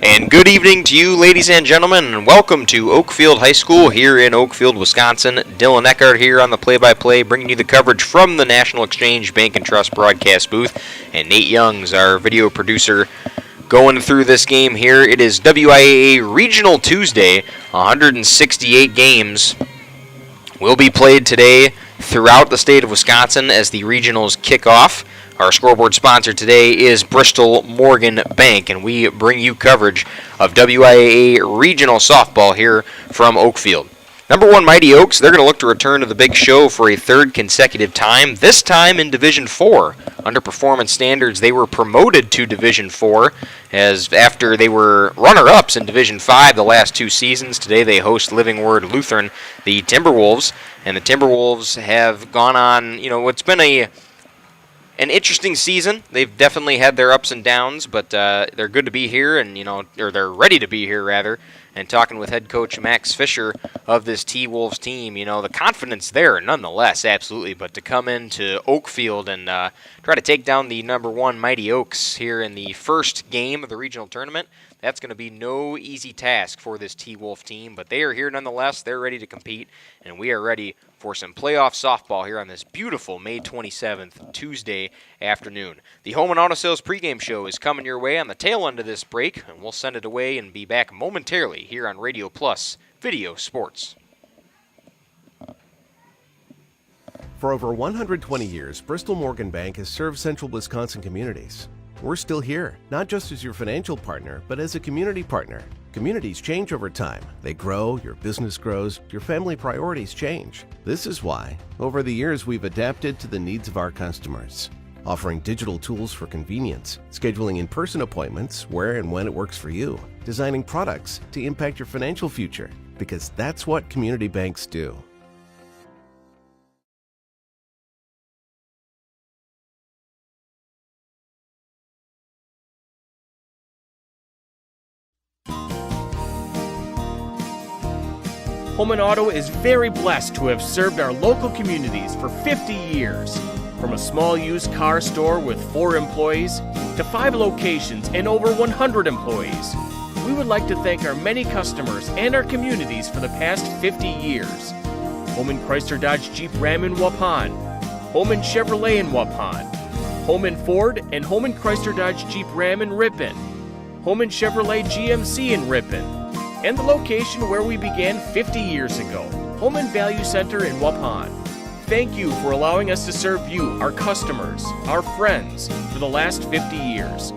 And good evening to you, ladies and gentlemen, and welcome to Oakfield High School here in Oakfield, Wisconsin. Dylan Eckhart here on the play-by-play, bringing you the coverage from the National Exchange Bank and Trust broadcast booth. And Nate Young's our video producer going through this game here. It is WIAA Regional Tuesday. 168 games will be played today throughout the state of Wisconsin as the regionals kick off. Our scoreboard sponsor today is Bristol Morgan Bank, and we bring you coverage of WIAA Regional Softball here from Oakfield. Number 1 Mighty Oaks, they're going to look to return to the big show for a third consecutive time, this time in Division 4. Under performance standards, they were promoted to Division 4 as after they were runner-ups in Division 5 the last 2 seasons. Today they host Living Word Lutheran, the Timberwolves, and the Timberwolves have gone on, what's been an interesting season. They've definitely had their ups and downs, but they're good to be here, and or they're ready to be here rather. And talking with head coach Max Fisher of this T-Wolves team, the confidence there nonetheless, absolutely. But to come into Oakfield and try to take down the number 1 Mighty Oaks here in the first game of the regional tournament, that's going to be no easy task for this T-Wolf team. But they are here nonetheless. They're ready to compete, and we are ready for some playoff softball here on this beautiful May 27th, Tuesday afternoon. The Home and Auto Sales pregame show is coming your way on the tail end of this break, and we'll send it away and be back momentarily here on Radio Plus Video Sports. For over 120 years, Bristol Morgan Bank has served central Wisconsin communities. We're still here, not just as your financial partner, but as a community partner. Communities change over time. They grow, your business grows, your family priorities change. This is why, over the years, we've adapted to the needs of our customers, offering digital tools for convenience, scheduling in-person appointments where and when it works for you, designing products to impact your financial future, because that's what community banks do. Home and Auto is very blessed to have served our local communities for 50 years. From a small used car store with 4 employees to 5 locations and over 100 employees, we would like to thank our many customers and our communities for the past 50 years. Holman Chrysler Dodge Jeep Ram in Waupun, Holman Chevrolet in Waupun, Holman Ford and Holman Chrysler Dodge Jeep Ram in Ripon, Holman Chevrolet GMC in Ripon, and the location where we began 50 years ago, Holman Value Center in Waupun. Thank you for allowing us to serve you, our customers, our friends, for the last 50 years.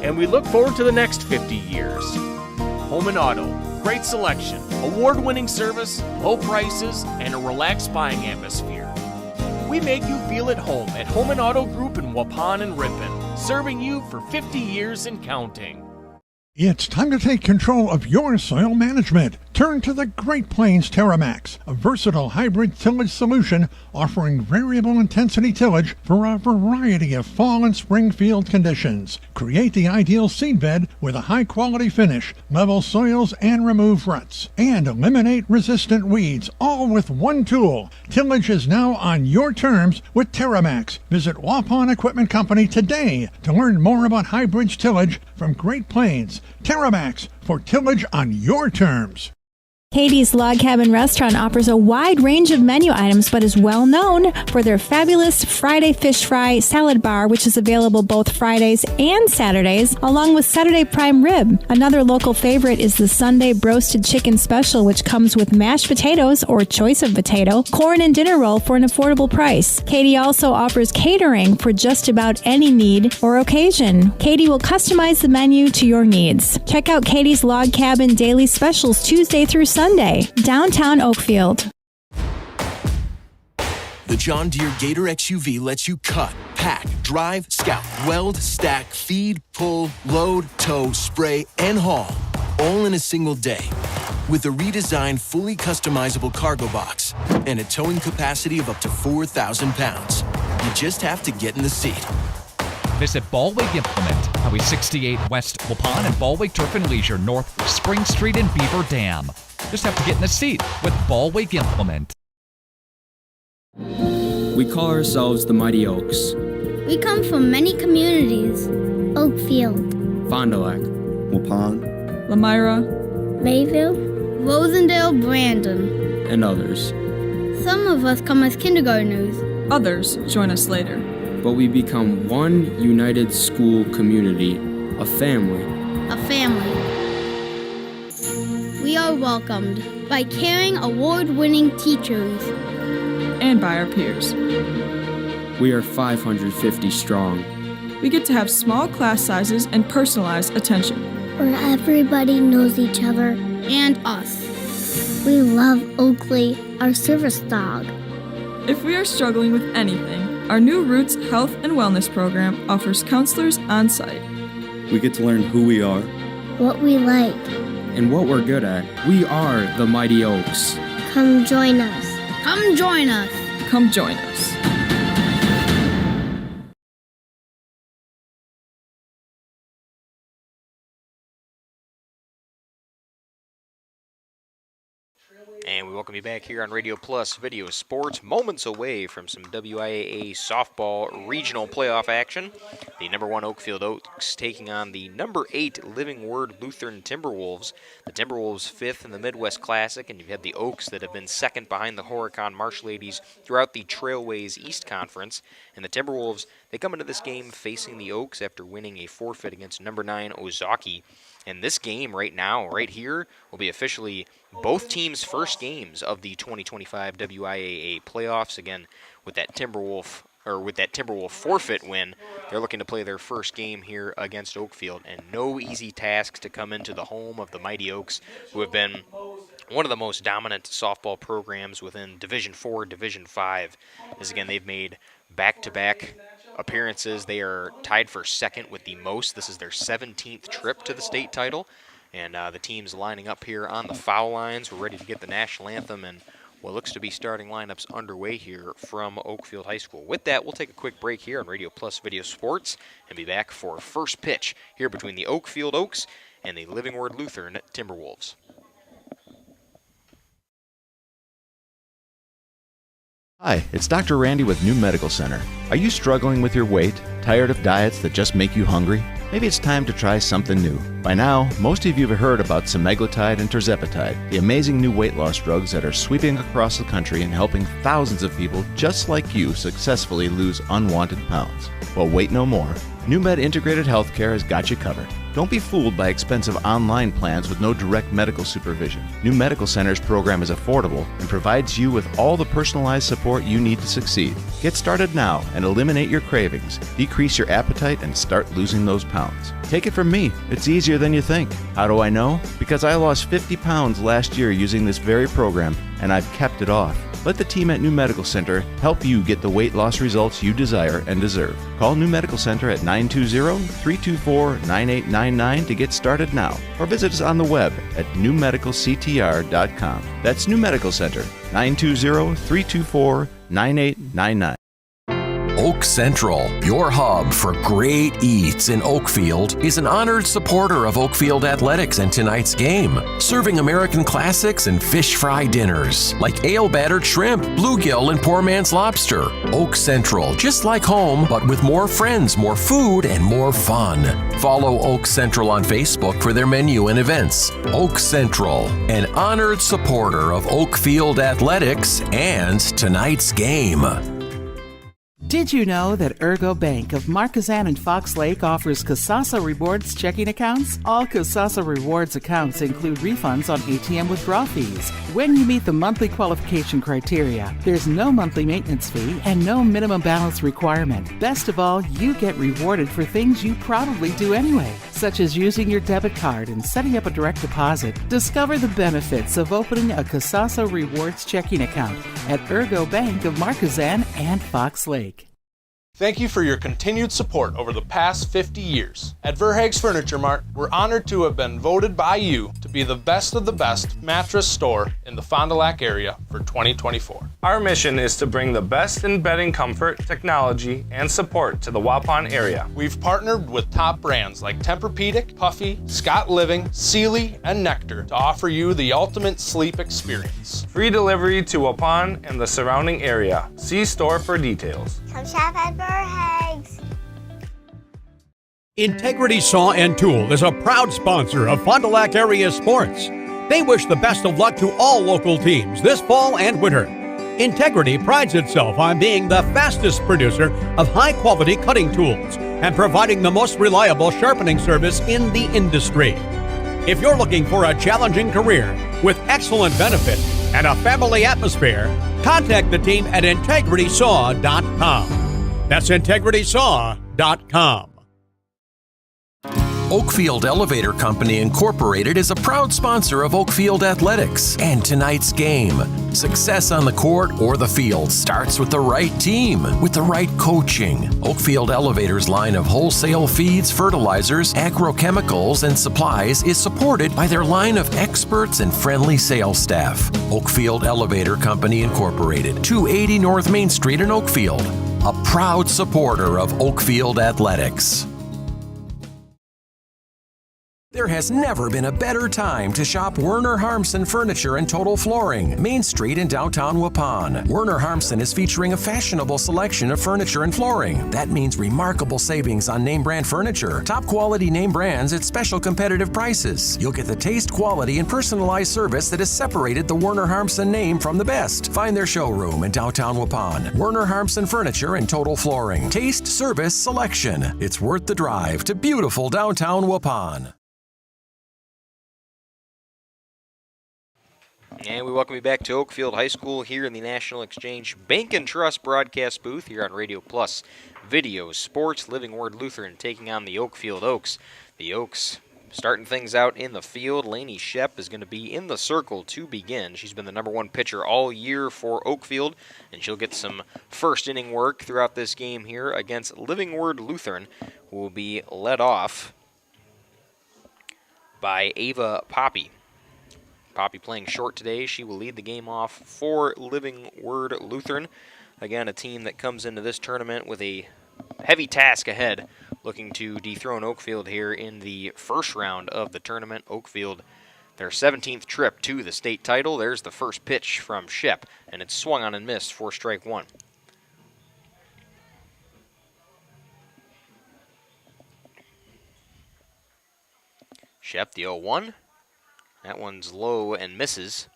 And we look forward to the next 50 years. Holman Auto, great selection, award-winning service, low prices, and a relaxed buying atmosphere. We make you feel at home at Holman Auto Group in Waupun and Ripon, serving you for 50 years and counting. It's time to take control of your soil management. Turn to the Great Plains TerraMax, a versatile hybrid tillage solution offering variable intensity tillage for a variety of fall and spring field conditions. Create the ideal seed bed with a high-quality finish, level soils and remove ruts, and eliminate resistant weeds, all with one tool. Tillage is now on your terms with TerraMax. Visit Waupun Equipment Company today to learn more about hybrid tillage from Great Plains. TerraMax, for tillage on your terms. Katie's Log Cabin Restaurant offers a wide range of menu items, but is well known for their fabulous Friday Fish Fry Salad Bar, which is available both Fridays and Saturdays, along with Saturday Prime Rib. Another local favorite is the Sunday Broasted Chicken Special, which comes with mashed potatoes or choice of potato, corn, and dinner roll for an affordable price. Katie also offers catering for just about any need or occasion. Katie will customize the menu to your needs. Check out Katie's Log Cabin Daily Specials Tuesday through Sunday, downtown Oakfield. The John Deere Gator XUV lets you cut, pack, drive, scout, weld, stack, feed, pull, load, tow, spray, and haul, all in a single day. With a redesigned, fully customizable cargo box and a towing capacity of up to 4,000 pounds. You just have to get in the seat. Visit Ballweg Implement, Highway 68 West Waupun and Ballweg Turf and Leisure North Spring Street and Beaver Dam. Just have to get in the seat with Ballweg Implement. We call ourselves the Mighty Oaks. We come from many communities. Oakfield, Fond du Lac, Waupun, Lamira, Mayville, Rosendale, Brandon, and others. Some of us come as kindergartners. Others join us later. But we become one united school community, a family. A family. We are welcomed by caring, award-winning teachers. And by our peers. We are 550 strong. We get to have small class sizes and personalized attention. Where everybody knows each other. And us. We love Oakley, our service dog. If we are struggling with anything, our new Roots Health and Wellness program offers counselors on site. We get to learn who we are, what we like, and what we're good at. We are the Mighty Oaks. Come join us. Come join us. Come join us. And we welcome you back here on Radio Plus Video Sports, moments away from some WIAA softball regional playoff action. The number 1 Oakfield Oaks taking on the number 8 Living Word Lutheran Timberwolves. The Timberwolves 5th in the Midwest Classic, and you've had the Oaks that have been second behind the Horicon Marsh Ladies throughout the Trailways East Conference. And the Timberwolves, they come into this game facing the Oaks after winning a forfeit against number 9 Ozaki. And this game right now, right here, will be officially both teams' first games of the 2025 WIAA playoffs. Again, with that Timberwolf forfeit win, they're looking to play their first game here against Oakfield. And no easy task to come into the home of the Mighty Oaks, who have been one of the most dominant softball programs within Division IV, Division V. As again, they've made back-to-back appearances. They are tied for second with the most. This is their 17th trip to the state title. And the team's lining up here on the foul lines. We're ready to get the national anthem and what looks to be starting lineups underway here from Oakfield High School. With that, we'll take a quick break here on Radio Plus Video Sports and be back for first pitch here between the Oakfield Oaks and the Living Word Lutheran Timberwolves. Hi, it's Dr. Randy with New Medical Center. Are you struggling with your weight? Tired of diets that just make you hungry? Maybe it's time to try something new. By now, most of you have heard about semaglutide and tirzepatide, the amazing new weight loss drugs that are sweeping across the country and helping thousands of people just like you successfully lose unwanted pounds. Well, wait no more. NewMed Integrated Healthcare has got you covered. Don't be fooled by expensive online plans with no direct medical supervision. New Medical Center's program is affordable and provides you with all the personalized support you need to succeed. Get started now and eliminate your cravings, decrease your appetite, and start losing those pounds. Take it from me, it's easier than you think. How do I know? Because I lost 50 pounds last year using this very program, and I've kept it off. Let the team at New Medical Center help you get the weight loss results you desire and deserve. Call New Medical Center at 920-324-9899 to get started now, or visit us on the web at newmedicalctr.com. That's New Medical Center, 920-324-9899. Oak Central, your hub for great eats in Oakfield, is an honored supporter of Oakfield athletics and tonight's game, serving American classics and fish fry dinners like ale-battered shrimp, bluegill, and poor man's lobster. Oak Central, just like home, but with more friends, more food, and more fun. Follow Oak Central on Facebook for their menu and events. Oak Central, an honored supporter of Oakfield athletics and tonight's game. Did you know that Ergo Bank of Marquezan and Fox Lake offers Casasa Rewards checking accounts? All Casasa Rewards accounts include refunds on ATM withdrawal fees when you meet the monthly qualification criteria. There's no monthly maintenance fee and no minimum balance requirement. Best of all, you get rewarded for things you probably do anyway, such as using your debit card and setting up a direct deposit. Discover the benefits of opening a Casasa Rewards checking account at Ergo Bank of Marquezan and Fox Lake. Thank you for your continued support over the past 50 years. At Verhaeg's Furniture Mart, we're honored to have been voted by you to be the best of the best mattress store in the Fond du Lac area for 2024. Our mission is to bring the best in bedding comfort, technology, and support to the Waupun area. We've partnered with top brands like Tempur-Pedic, Puffy, Scott Living, Sealy, and Nectar to offer you the ultimate sleep experience. Free delivery to Waupun and the surrounding area. See store for details. Come shop at Verhaeg's. Integrity Saw and Tool is a proud sponsor of Fond du Lac area sports. They wish the best of luck to all local teams this fall and winter. Integrity prides itself on being the fastest producer of high-quality cutting tools and providing the most reliable sharpening service in the industry. If you're looking for a challenging career with excellent benefit and a family atmosphere, contact the team at integritysaw.com. That's integritysaw.com. Oakfield Elevator Company Incorporated is a proud sponsor of Oakfield Athletics and tonight's game. Success on the court or the field starts with the right team, with the right coaching. Oakfield Elevator's line of wholesale feeds, fertilizers, agrochemicals, and supplies is supported by their line of experts and friendly sales staff. Oakfield Elevator Company Incorporated, 280 North Main Street in Oakfield, a proud supporter of Oakfield Athletics. There has never been a better time to shop Werner Harmsen Furniture and Total Flooring, Main Street in downtown Waupun. Werner Harmsen is featuring a fashionable selection of furniture and flooring. That means remarkable savings on name brand furniture, top quality name brands at special competitive prices. You'll get the taste, quality, and personalized service that has separated the Werner Harmsen name from the best. Find their showroom in downtown Waupun. Werner Harmsen Furniture and Total Flooring. Taste, service, selection. It's worth the drive to beautiful downtown Waupun. And we welcome you back to Oakfield High School here in the National Exchange Bank and Trust broadcast booth here on Radio Plus Video Sports. Living Word Lutheran taking on the Oakfield Oaks. The Oaks starting things out in the field. Lainey Shep is going to be in the circle to begin. She's been the number one pitcher all year for Oakfield, and she'll get some first inning work throughout this game here against Living Word Lutheran, who will be led off by Ava Poppy. Poppy playing short today. She will lead the game off for Living Word Lutheran. Again, a team that comes into this tournament with a heavy task ahead, looking to dethrone Oakfield here in the first round of the tournament. Oakfield, their 17th trip to the state title. There's the first pitch from Shep, and it's swung on and missed for strike one. Shep, the 0-1. That one's low and misses.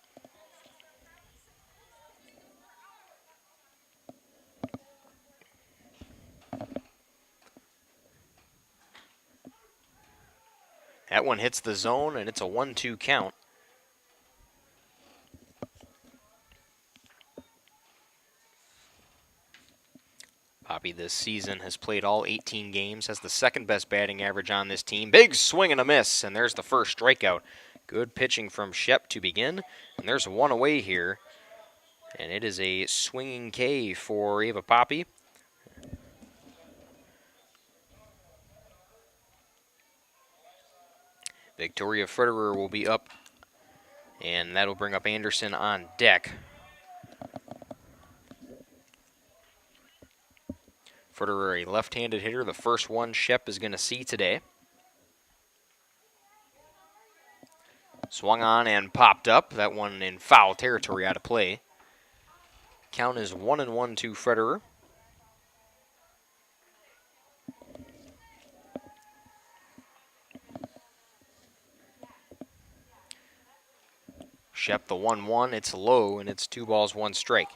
That one hits the zone, and it's a 1-2 count. Poppy this season has played all 18 games, has the second best batting average on this team. Big swing and a miss, and there's the first strikeout. Good pitching from Shep to begin, and there's one away here, and it is a swinging K for Ava Poppy. Victoria Fritterer will be up, and that'll bring up Anderson on deck. Fritterer, a left-handed hitter, the first one Shep is going to see today. Swung on and popped up. That one in foul territory, out of play. Count is 1-1 to Fritterer. Shep the 1-1. It's low, and it's 2 balls, 1 strike.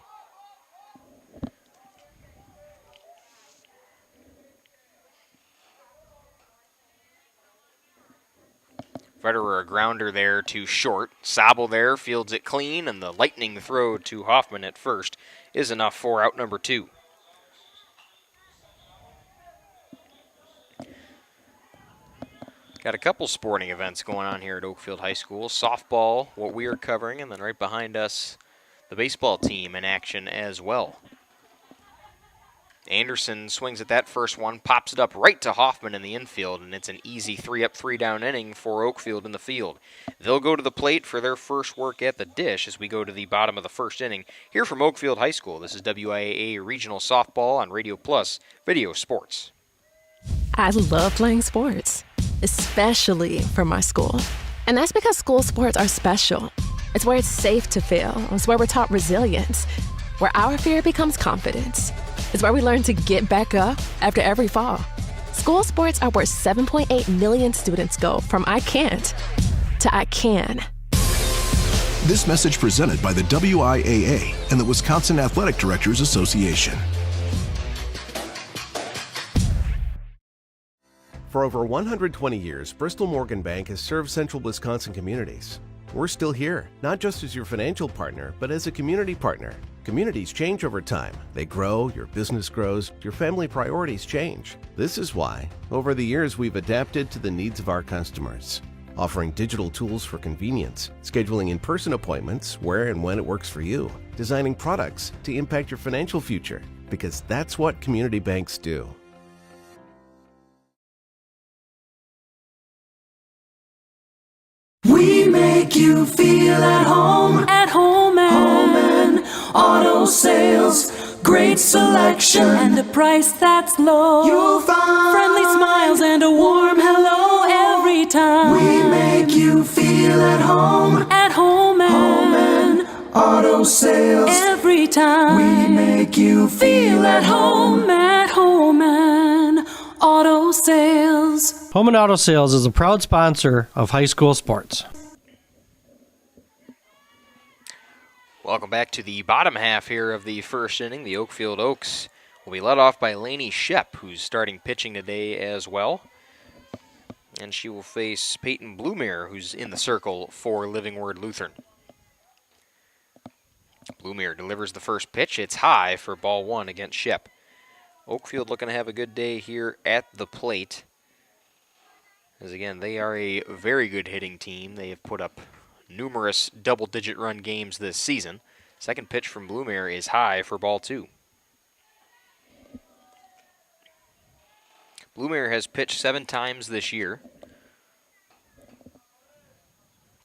Federer, a grounder there to short. Sabel there fields it clean, and the lightning throw to Hoffman at first is enough for out number 2. Got a couple sporting events going on here at Oakfield High School. Softball, what we are covering, and then right behind us, the baseball team in action as well. Anderson swings at that first one, pops it up right to Hoffman in the infield, and it's an easy 3-up, 3-down inning for Oakfield in the field. They'll go to the plate for their first work at the dish as we go to the bottom of the first inning. Here from Oakfield High School, this is WIAA Regional Softball on Radio Plus Video Sports. I love playing sports, especially for my school. And that's because school sports are special. It's where it's safe to fail. It's where we're taught resilience, where our fear becomes confidence. It's where we learn to get back up after every fall. School sports are where 7.8 million students go from I can't to I can. This message presented by the WIAA and the Wisconsin Athletic Directors Association. For over 120 years, Bristol Morgan Bank has served central Wisconsin communities. We're still here, not just as your financial partner, but as a community partner. Communities change over time. They grow, your business grows, your family priorities change. This is why, over the years, we've adapted to the needs of our customers, offering digital tools for convenience, scheduling in-person appointments where and when it works for you, designing products to impact your financial future, because that's what community banks do. We make you feel at home and auto sales. Great selection and a price that's low. You'll find friendly smiles and a warm hello every time. We make you feel at home and auto sales. Every time we make you feel at home and auto sales. Home and Auto Sales is a proud sponsor of high school sports. Welcome back to the bottom half here of the first inning. The Oakfield Oaks will be led off by Lainey Shep, who's starting pitching today as well. And she will face Peyton Blumere, who's in the circle for Living Word Lutheran. Blumere delivers the first pitch. It's high for ball one against Shep. Oakfield looking to have a good day here at the plate. As again, they are a very good hitting team. They have put up numerous double-digit run games this season. Second pitch from Blumere is high for ball two. Blumere has pitched 7 times this year.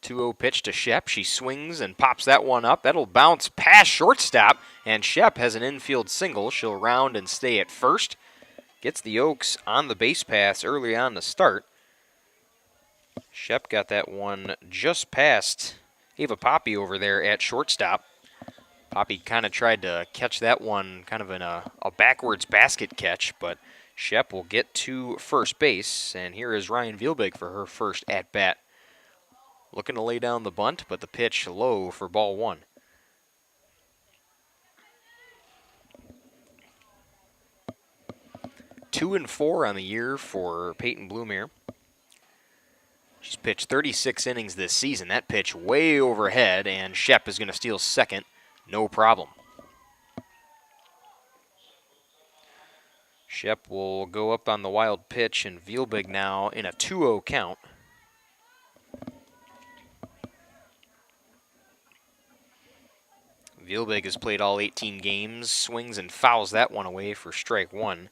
2-0 pitch to Shep. She swings and pops that one up. That'll bounce past shortstop, and Shep has an infield single. She'll round and stay at first. Gets the Oaks on the base paths early on to start. Shep got that one just past Ava Poppy over there at shortstop. Poppy kind of tried to catch that one kind of in a backwards basket catch, but Shep will get to first base, and here is Ryan Vielbig for her first at-bat. Looking to lay down the bunt, but the pitch low for ball one. Two and 4 on the year for Peyton Blumere. She's pitched 36 innings this season. That pitch way overhead, and Shep is going to steal second. No problem. Shep will go up on the wild pitch, and Vielbig now in a 2-0 count. Vielbig has played all 18 games, swings and fouls that one away for strike one.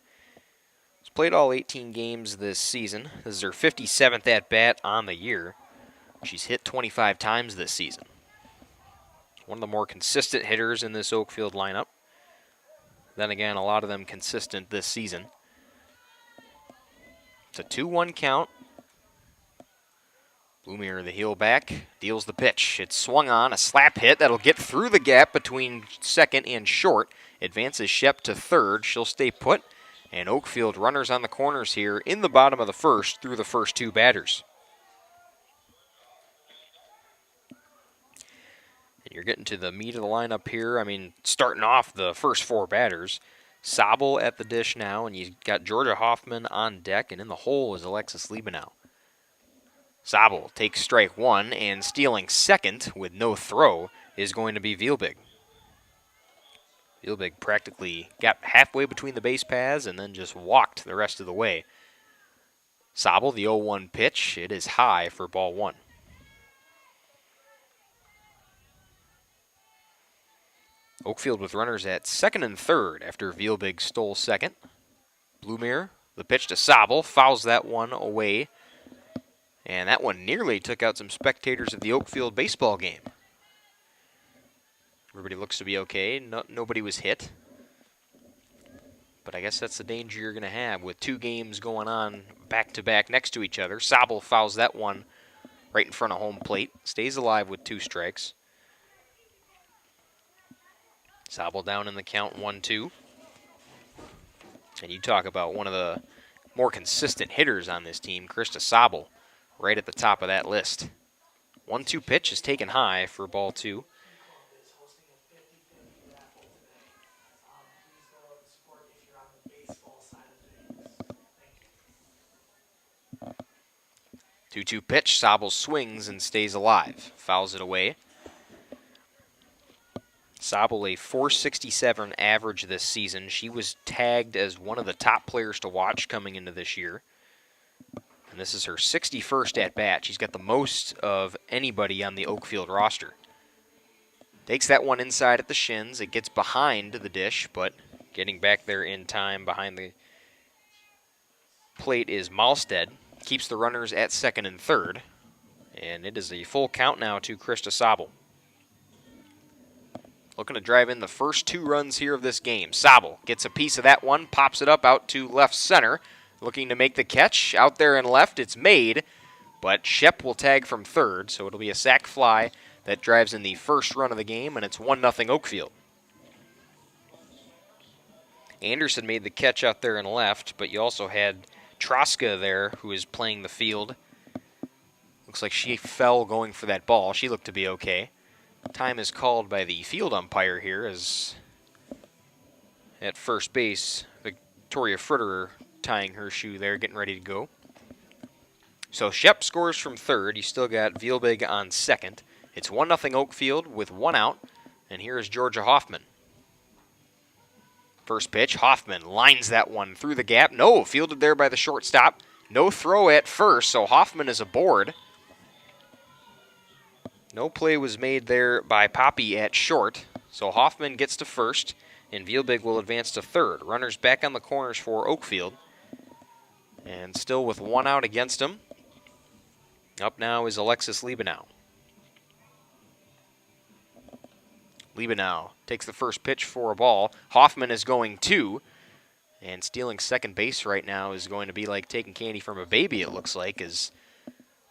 She's played all 18 games this season. This is her 57th at-bat on the year. She's hit 25 times this season. One of the more consistent hitters in this Oakfield lineup. Then again, a lot of them consistent this season. It's a 2-1 count. Blumere, the heel back, deals the pitch. It's swung on, a slap hit that'll get through the gap between second and short. Advances Shep to third. She'll stay put. And Oakfield runners on the corners here in the bottom of the first through the first two batters. And you're getting to the meat of the lineup here. I mean, starting off the first 4 batters. Sobel at the dish now, and you've got Georgia Hoffman on deck, and in the hole is Alexis Liebenow. Sobel takes strike one, and stealing second with no throw is going to be Vielbig. Vielbig practically got halfway between the base paths and then just walked the rest of the way. Sobel, the 0-1 pitch. It is high for ball one. Oakfield with runners at second and third after Vielbig stole second. Blumere, the pitch to Sobel, fouls that one away. And that one nearly took out some spectators at the Oakfield baseball game. Everybody looks to be okay. Nobody was hit. But I guess that's the danger you're going to have with 2 games going on back-to-back next to each other. Sobel fouls that one right in front of home plate. Stays alive with 2 strikes. Sobel down in the count 1-2. And you talk about one of the more consistent hitters on this team. Krista Sobel right at the top of that list. 1-2 pitch is taken high for ball 2. Two-two pitch. Sobel swings and stays alive. Fouls it away. Sobel a .467 average this season. She was tagged as one of the top players to watch coming into this year. And this is her 61st at-bat. She's got the most of anybody on the Oakfield roster. Takes that one inside at the shins. It gets behind the dish, but getting back there in time behind the plate is Malstead. Keeps the runners at second and third. And it is a full count now to Krista Sobel. Looking to drive in the first 2 runs here of this game. Sobel gets a piece of that one, pops it up out to left center. Looking to make the catch. Out there and left, it's made. But Shep will tag from third, so it'll be a sac fly that drives in the first run of the game, and it's 1-0 Oakfield. Anderson made the catch out there and left, but you also had Troska there, who is playing the field. Looks like she fell going for that ball. She looked to be okay. Time is called by the field umpire here as at first base, Victoria Fritterer tying her shoe there, getting ready to go. So Shep scores from third. You still got Vielbig on second. It's 1-0 Oakfield with 1 out, and here is Georgia Hoffman. First pitch, Hoffman lines that one through the gap. No, fielded there by the shortstop. No throw at first, so Hoffman is aboard. No play was made there by Poppy at short, so Hoffman gets to first, and Vielbig will advance to third. Runners back on the corners for Oakfield, and still with 1 out against him. Up now is Alexis Liebenau. Liebenau takes the first pitch for a ball. Hoffman is going 2, and stealing second base right now is going to be like taking candy from a baby, it looks like, as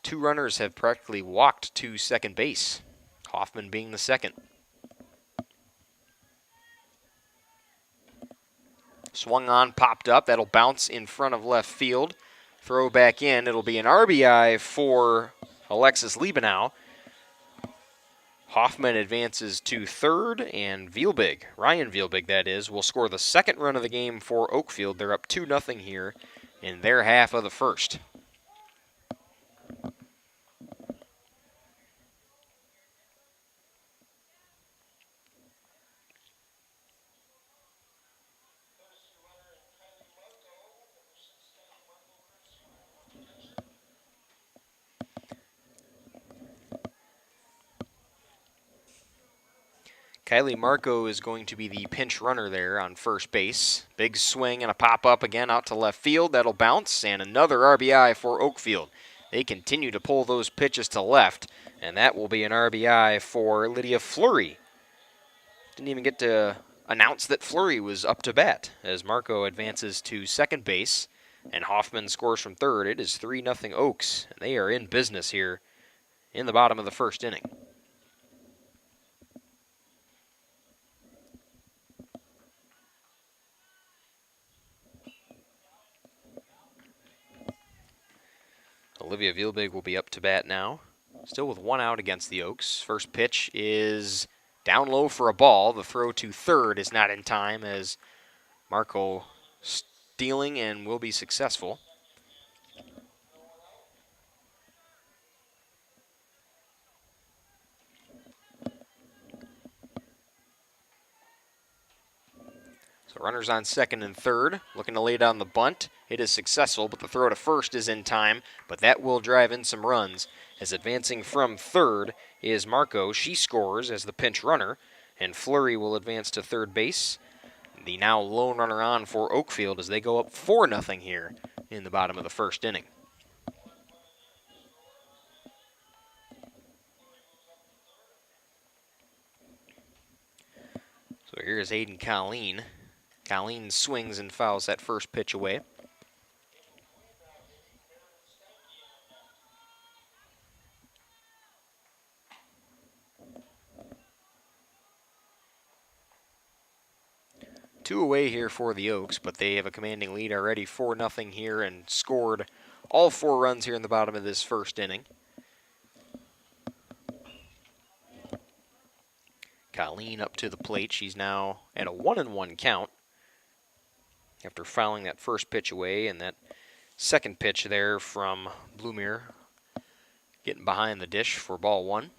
2 runners have practically walked to second base, Hoffman being the second. Swung on, popped up. That'll bounce in front of left field. Throw back in. It'll be an RBI for Alexis Liebenau. Hoffman advances to third, and Vielbig, Ryan Vielbig that is, will score the second run of the game for Oakfield. They're up 2-0 here in their half of the first. Kylie Marco is going to be the pinch runner there on first base. Big swing and a pop-up again out to left field. That'll bounce, and another RBI for Oakfield. They continue to pull those pitches to left, and that will be an RBI for Lydia Fleury. Didn't even get to announce that Fleury was up to bat as Marco advances to second base, and Hoffman scores from third. It is 3-0 Oaks, and they are in business here in the bottom of the first inning. Olivia Vielbig will be up to bat now. Still with 1 out against the Oaks. First pitch is down low for a ball. The throw to third is not in time as Marco stealing and will be successful. So runners on second and third, looking to lay down the bunt. It is successful, but the throw to first is in time, but that will drive in some runs. As advancing from third is Marco. She scores as the pinch runner, and Fleury will advance to third base. The now lone runner on for Oakfield as they go up 4-0 here in the bottom of the first inning. So here's Hayden Colleen. Colleen swings and fouls that first pitch away. 2 away here for the Oaks, but they have a commanding lead already, 4-0 here, and scored all 4 runs here in the bottom of this first inning. Colleen up to the plate. She's now at a 1-1 count after fouling that first pitch away, and that second pitch there from Blumere getting behind the dish for ball 1.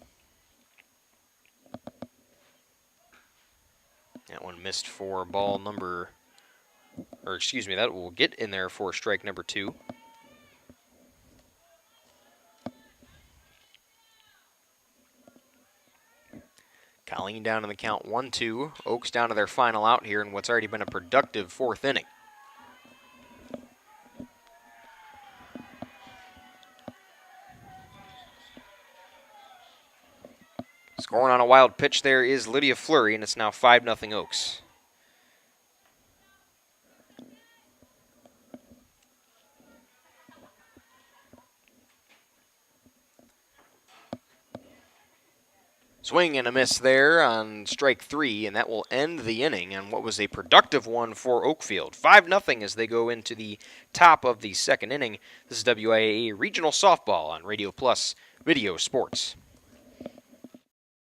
That one missed for ball number, or excuse me, that will get in there for strike number 2. Colleen down in the count 1-2. Oaks down to their final out here in what's already been a productive 4th inning. Scoring on a wild pitch there is Lydia Fleury, and it's now 5-0 Oaks. Swing and a miss there on strike 3, and that will end the inning on what was a productive one for Oakfield. 5-0 as they go into the top of the second inning. This is WIAA Regional Softball on Radio Plus Video Sports.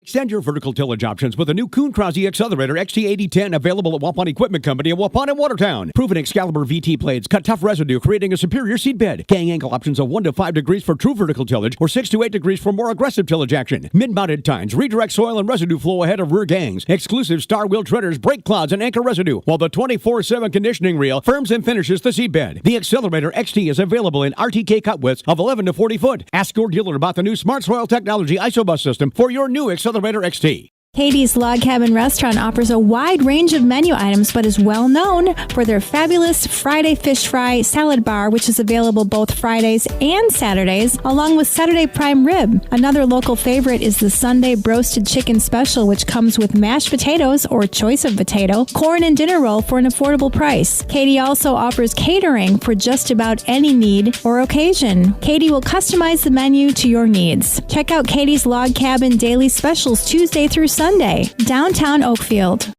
Extend your vertical tillage options with a new Kuhn Krause Accelerator XT8010 available at Waupun Equipment Company in Waupun and Watertown. Proven Excalibur VT blades cut tough residue, creating a superior seed bed. Gang angle options of 1 to 5 degrees for true vertical tillage or 6 to 8 degrees for more aggressive tillage action. Mid-mounted tines redirect soil and residue flow ahead of rear gangs. Exclusive star wheel treaders, brake clods, and anchor residue, while the 24/7 conditioning reel firms and finishes the seed bed. The Accelerator XT is available in RTK cut widths of 11 to 40 foot. Ask your dealer about the new Smart Soil Technology ISOBUS system for your new Accelerator XT. Katie's Log Cabin Restaurant offers a wide range of menu items, but is well known for their fabulous Friday fish fry salad bar, which is available both Fridays and Saturdays, along with Saturday prime rib. Another local favorite is the Sunday broasted chicken special, which comes with mashed potatoes or choice of potato, corn, and dinner roll for an affordable price. Katie also offers catering for just about any need or occasion. Katie will customize the menu to your needs. Check out Katie's Log Cabin daily specials Tuesday through Sunday, downtown Oakfield.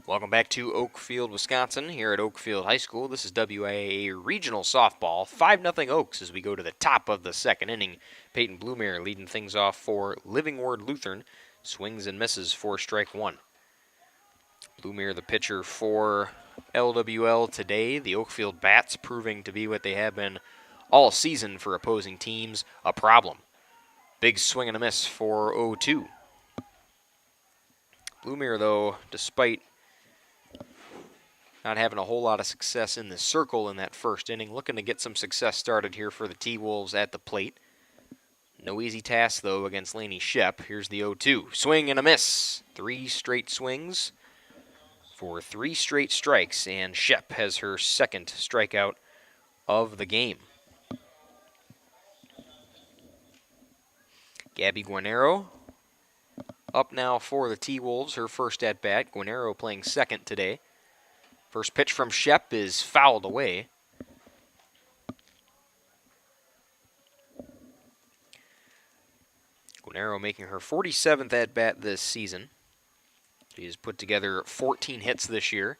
Welcome back to Oakfield, Wisconsin, here at Oakfield High School. This is WIAA Regional Softball. 5-0 Oaks as we go to the top of the second inning. Peyton Blumere leading things off for Living Word Lutheran. Swings and misses for strike 1. Blumere, the pitcher for LWL today. The Oakfield Bats proving to be what they have been all season for opposing teams, a problem. Big swing and a miss for 0-2. Blumere, though, despite not having a whole lot of success in the circle in that first inning, looking to get some success started here for the T-Wolves at the plate. No easy task, though, against Lainey Shep. Here's the 0-2. Swing and a miss. 3 straight swings for 3 straight strikes, and Shep has her second strikeout of the game. Gabby Guarnero up now for the T-Wolves, her first at-bat. Guarnero playing second today. First pitch from Shep is fouled away. Guarnero making her 47th at-bat this season. She has put together 14 hits this year.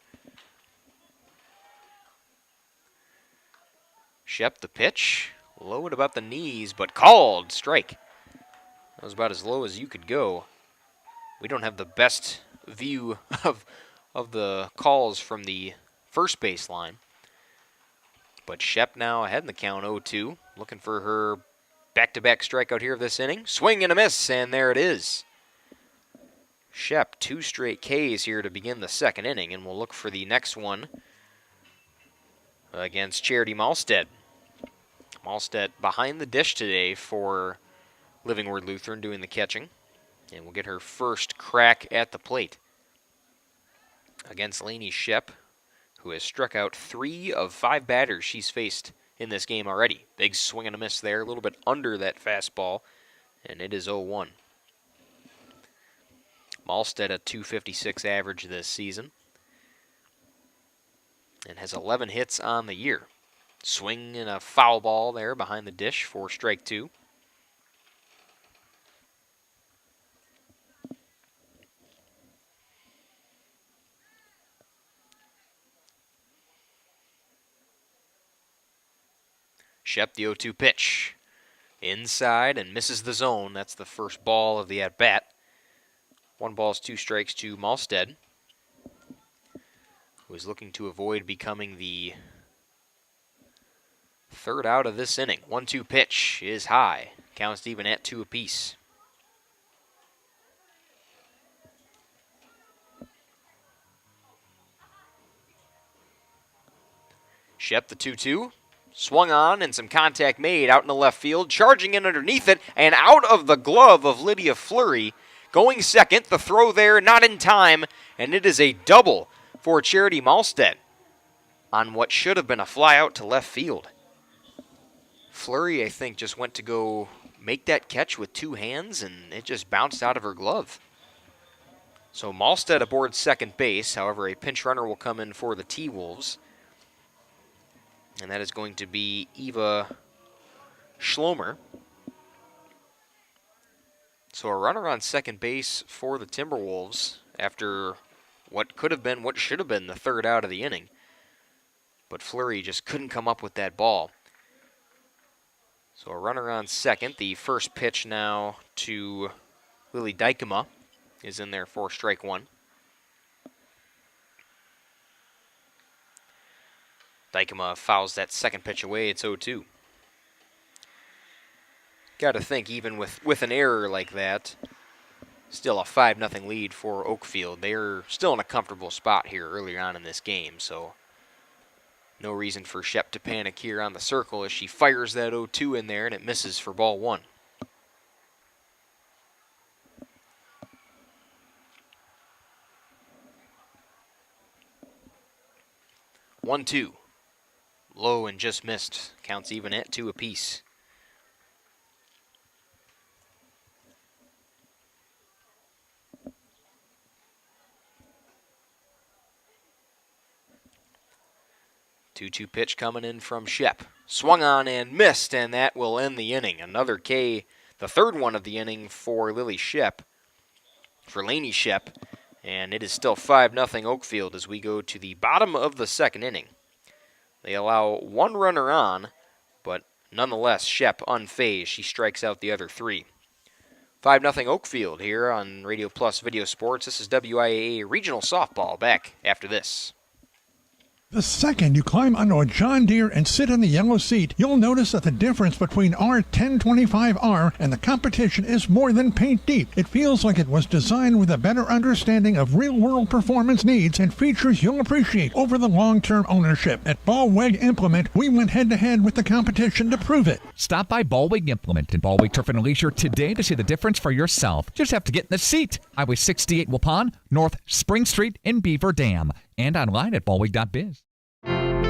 Shep the pitch, low at about the knees, but called strike. That was about as low as you could go. We don't have the best view of the calls from the first base line. But Shep now ahead in the count, 0-2. Looking for her back-to-back strikeout here of this inning. Swing and a miss, and there it is. Shep, 2 straight Ks here to begin the second inning, and we'll look for the next one against Charity Malstead. Malstead behind the dish today for Living Word Lutheran doing the catching, and we'll get her first crack at the plate against Lainey Shep, who has struck out 3 of 5 batters she's faced in this game already. Big swing and a miss there, a little bit under that fastball, and it is 0-1. Malstead a .256 average this season and has 11 hits on the year. Swing and a foul ball there behind the dish for strike 2. Shep, the 0-2 pitch. Inside and misses the zone. That's the first ball of the at-bat. 1 ball, 2 strikes to Malstead, who is looking to avoid becoming the third out of this inning. 1-2 pitch is high. Counts even at 2 apiece. Shep, the 2-2. Swung on and some contact made out in the left field. Charging in underneath it and out of the glove of Lydia Fleury. Going second, the throw there not in time, and it is a double for Charity Malstead on what should have been a fly out to left field. Fleury, I think, just went to go make that catch with 2 hands, and it just bounced out of her glove. So Malstead aboard second base. However, a pinch runner will come in for the T-Wolves, and that is going to be Eva Schlomer. So a runner on second base for the Timberwolves after what could have been, what should have been the third out of the inning. But Fleury just couldn't come up with that ball. So a runner on second. The first pitch now to Lily Dykema is in there for strike 1. Dykema fouls that second pitch away. It's 0-2. Got to think, even with an error like that, still a 5-0 lead for Oakfield. They're still in a comfortable spot here earlier on in this game, so no reason for Shep to panic here on the circle as she fires that 0-2 in there, and it misses for ball 1. One, 2. Low and just missed. Counts even at 2 apiece. Two-two pitch coming in from Shep. Swung on and missed, and that will end the inning. Another K, the third one of the inning for Lily Shep, for Lainey Shep, and it is still 5-0 Oakfield as we go to the bottom of the second inning. They allow 1 runner on, but nonetheless, Shep unfazed. She strikes out the other 3. 5-0 Oakfield here on Radio Plus Video Sports. This is WIAA Regional Softball. Back after this. The second you climb onto a John Deere and sit in the yellow seat, you'll notice that the difference between our 1025R and the competition is more than paint deep. It feels like it was designed with a better understanding of real-world performance needs and features you'll appreciate over the long-term ownership. At Ballweg Implement, we went head-to-head with the competition to prove it. Stop by Ballweg Implement in Ballweg Turf and Leisure today to see the difference for yourself. Just have to get in the seat. Highway 68 Waupun, North Spring Street in Beaver Dam, and online at ballweg.biz.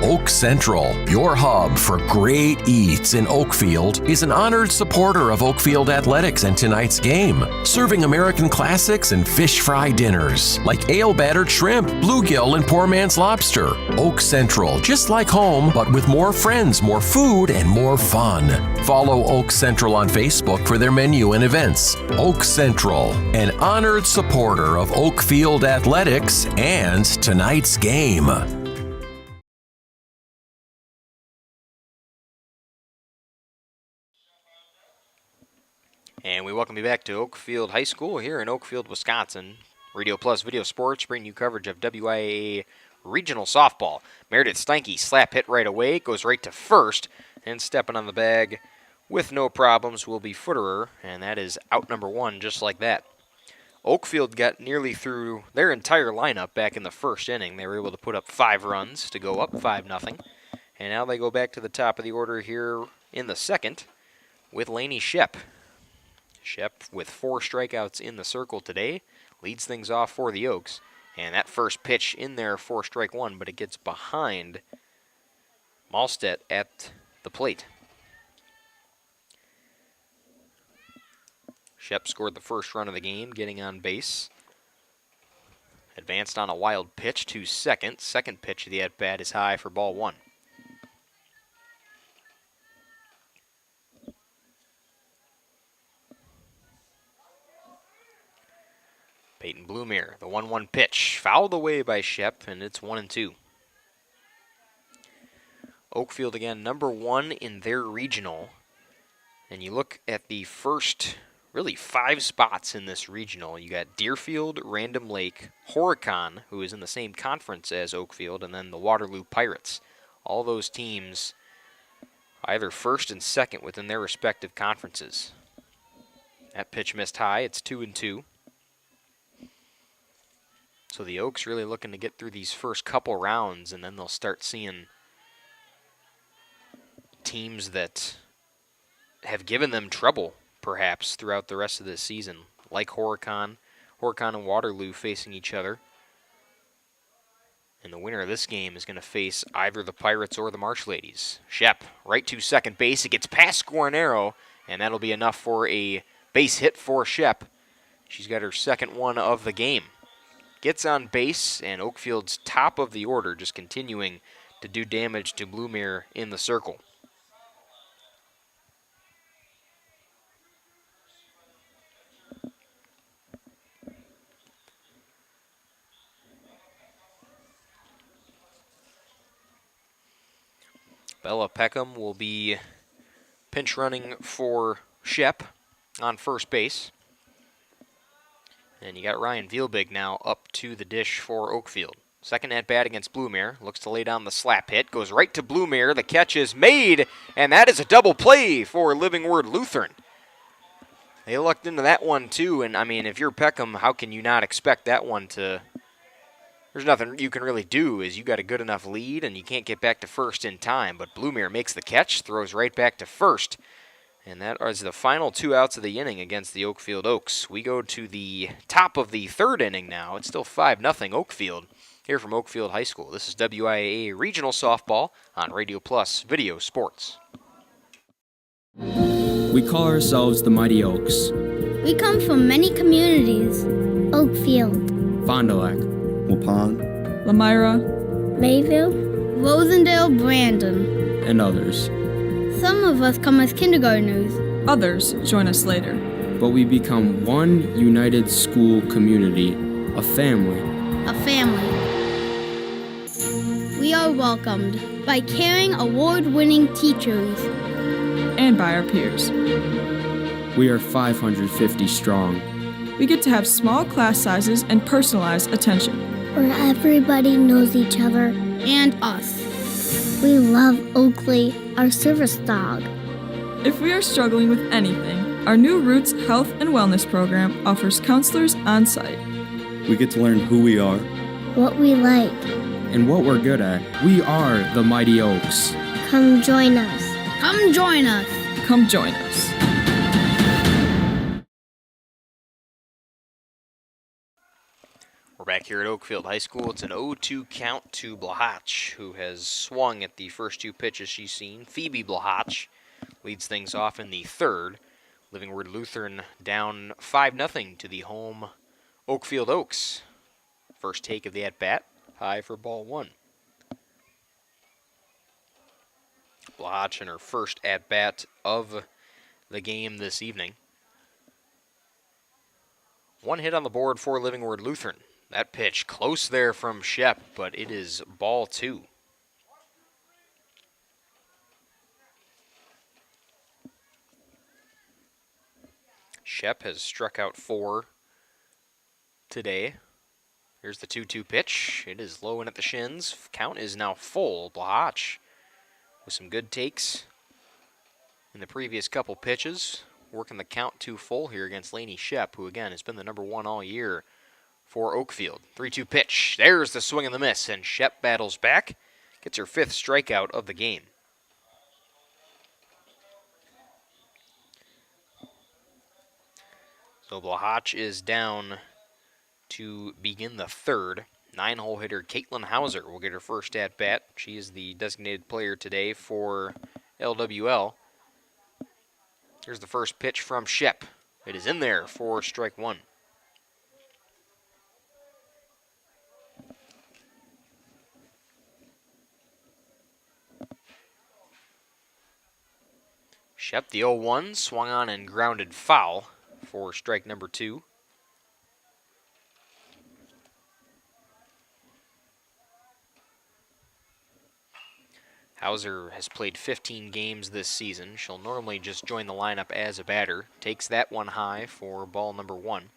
Oak Central, your hub for great eats in Oakfield, is an honored supporter of Oakfield athletics and tonight's game, serving American classics and fish fry dinners like ale-battered shrimp, bluegill, and poor man's lobster. Oak Central, just like home, but with more friends, more food, and more fun. Follow Oak Central on Facebook for their menu and events. Oak Central, an honored supporter of Oakfield athletics and tonight's game. And we welcome you back to Oakfield High School here in Oakfield, Wisconsin. Radio Plus Video Sports bring you coverage of WIAA Regional Softball. Meredith Steinke slap hit right away, goes right to first, and stepping on the bag with no problems will be Footerer, and that is out number 1 just like that. Oakfield got nearly through their entire lineup back in the first inning. They were able to put up 5 runs to go up 5-0, and now they go back to the top of the order here in the second with Lainey Shep. Shep, with 4 strikeouts in the circle today, leads things off for the Oaks. And that first pitch in there for strike 1, but it gets behind Malstead at the plate. Shep scored the first run of the game, getting on base. Advanced on a wild pitch to second. Second pitch of the at-bat is high for ball 1. Peyton Blumere, the 1-1 pitch, fouled away by Shep, and it's 1-2. Oakfield again, number 1 in their regional. And you look at the first, really 5 spots in this regional. You got Deerfield, Random Lake, Horicon, who is in the same conference as Oakfield, and then the Waterloo Pirates. All those teams either first and second within their respective conferences. That pitch missed high. It's 2-2. So the Oaks really looking to get through these first couple rounds, and then they'll start seeing teams that have given them trouble, perhaps, throughout the rest of this season, like Horicon and Waterloo facing each other. And the winner of this game is going to face either the Pirates or the Marsh Ladies. Shep, right to second base. It gets past Scornaro, and that'll be enough for a base hit for Shep. She's got her second one of the game. Gets on base, and Oakfield's top of the order just continuing to do damage to Bluemere in the circle. Bella Peckham will be pinch running for Shep on first base. And you got Ryan Vielbig now up to the dish for Oakfield. Second at bat against Bluemere. Looks to lay down the slap hit. Goes right to Bluemere. The catch is made, and that is a double play for Living Word Lutheran. They lucked into that one too, and I mean, if you're Peckham, how can you not expect that one to... There's nothing you can really do, is you got a good enough lead and you can't get back to first in time. But Bluemere makes the catch, throws right back to first. And that is the final 2 outs of the inning against the Oakfield Oaks. We go to the top of the third inning now. It's still 5-0 Oakfield here from Oakfield High School. This is WIAA Regional Softball on Radio Plus Video Sports. We call ourselves the Mighty Oaks. We come from many communities. Oakfield, Fond du Lac, Waupun, Lamira, Mayville, Rosendale, Brandon, and others. Some of us come as kindergartners. Others join us later. But we become one united school community, a family. A family. We are welcomed by caring, award-winning teachers. And by our peers. We are 550 strong. We get to have small class sizes and personalized attention. Where everybody knows each other. And us. We love Oakley, our service dog. If we are struggling with anything, our new Roots Health and Wellness program offers counselors on site. We get to learn who we are, what we like, and what we're good at. We are the Mighty Oaks. Come join us. Come join us. Come join us. We're back here at Oakfield High School. It's an 0-2 count to Blahach, who has swung at the first 2 pitches she's seen. Phoebe Blahach leads things off in the third. Living Word Lutheran down 5-0 to the home Oakfield Oaks. First take of the at-bat, high for ball 1. Blahach in her first at-bat of the game this evening. 1 hit on the board for Living Word Lutheran. That pitch close there from Shep, but it is ball 2. Shep has struck out 4 today. Here's the 2-2 pitch. It is low in at the shins. Count is now full. Blahach with some good takes in the previous couple pitches. Working the count 2 full here against Lainey Shep, who again has been the number 1 all year for Oakfield. 3-2 pitch. There's the swing and the miss, and Shep battles back. Gets her 5th strikeout of the game. So Blahach is down to begin the third. 9-hole hitter Caitlin Hauser will get her first at-bat. She is the designated player today for LWL. Here's the first pitch from Shep. It is in there for strike 1. Shep, the 0-1, swung on and grounded foul for strike number 2. Hauser has played 15 games this season. She'll normally just join the lineup as a batter. Takes that one high for ball number 1.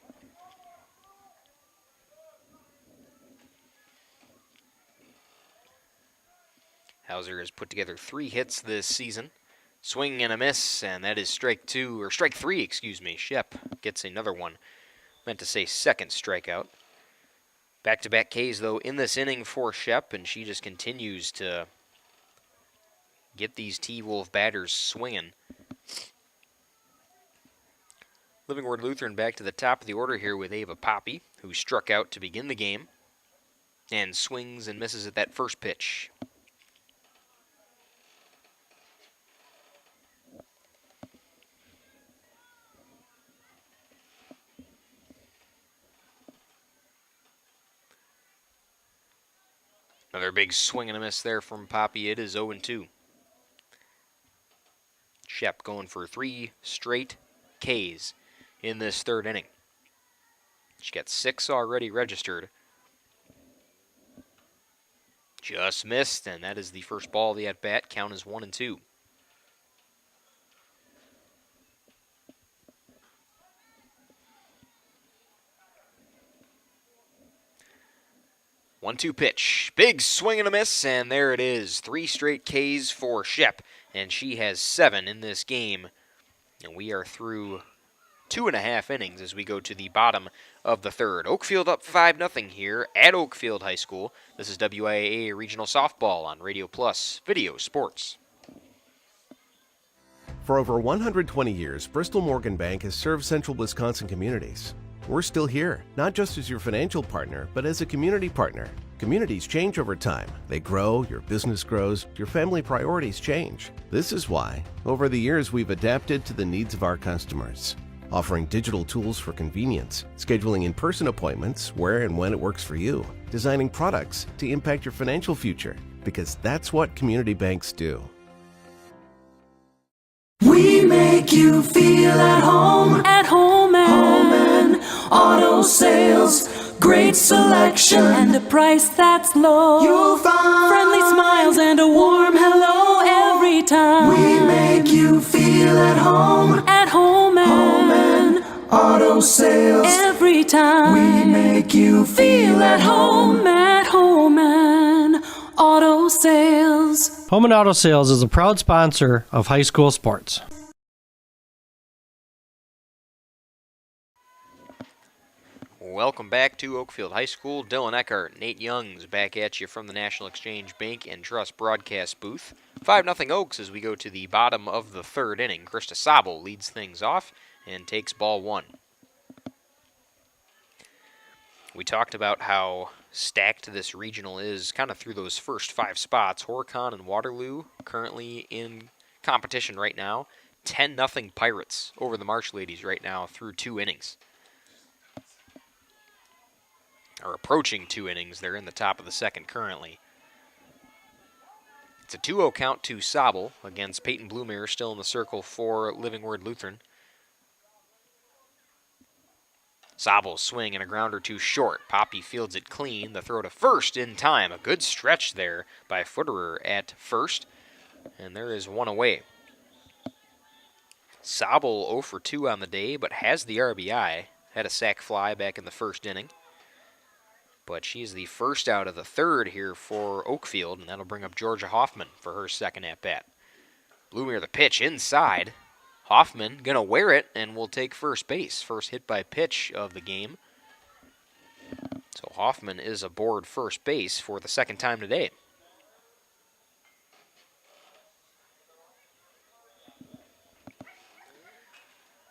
Hauser has put together 3 hits this season. Swing and a miss, and that is strike 3, excuse me. Shep gets another one. Meant to say second strikeout. Back-to-back Ks, though, in this inning for Shep, and she just continues to get these T-Wolf batters swinging. Living Word Lutheran back to the top of the order here with Ava Poppy, who struck out to begin the game, and swings and misses at that first pitch. Another big swing and a miss there from Poppy. It is 0-2. Shep going for 3 straight Ks in this third inning. She got 6 already registered. Just missed, and that is the first ball of the at-bat. Count is 1-2. 1-2 pitch. Big swing and a miss, and there it is. 3 straight Ks for Shep, and she has 7 in this game. And we are through 2.5 innings as we go to the bottom of the third. Oakfield up 5-0 here at Oakfield High School. This is WIAA Regional Softball on Radio Plus Video Sports. For over 120 years, Bristol Morgan Bank has served central Wisconsin communities. We're still here, not just as your financial partner, but as a community partner. Communities change over time. They grow, your business grows, your family priorities change. This is why, over the years, we've adapted to the needs of our customers, offering digital tools for convenience, scheduling in-person appointments where and when it works for you, designing products to impact your financial future, because that's what community banks do. We make you feel at home and auto sales, great selection and a price that's low. You'll find friendly smiles and a warm hello every time. We make you feel at home and auto sales every time. We make you feel at home and auto sales. Home and Auto Sales is a proud sponsor of high school sports. Welcome back to Oakfield High School. Dylan Eckhart, Nate Youngs back at you from the National Exchange Bank and Trust broadcast booth. 5-0 Oaks as we go to the bottom of the third inning. Krista Sabel leads things off and takes ball 1. We talked about how stacked this regional is kind of through those first 5 spots. Horicon and Waterloo currently in competition right now. 10-0 Pirates over the Marsh Ladies right now through 2 innings. Or approaching 2 innings. They're in the top of the second currently. It's a 2-0 count to Sabel against Peyton Blumere, still in the circle for Living Word Lutheran. Sabel swing and a grounder too short. Poppy fields it clean. The throw to first in time. A good stretch there by Footerer at first. And there is 1 away. Sabel 0 for 2 on the day, but has the RBI. Had a sac fly back in the first inning. But she's the first out of the third here for Oakfield, and that'll bring up Georgia Hoffman for her second at-bat. Blumere the pitch inside. Hoffman going to wear it and will take first base. First hit by pitch of the game. So Hoffman is aboard first base for the second time today.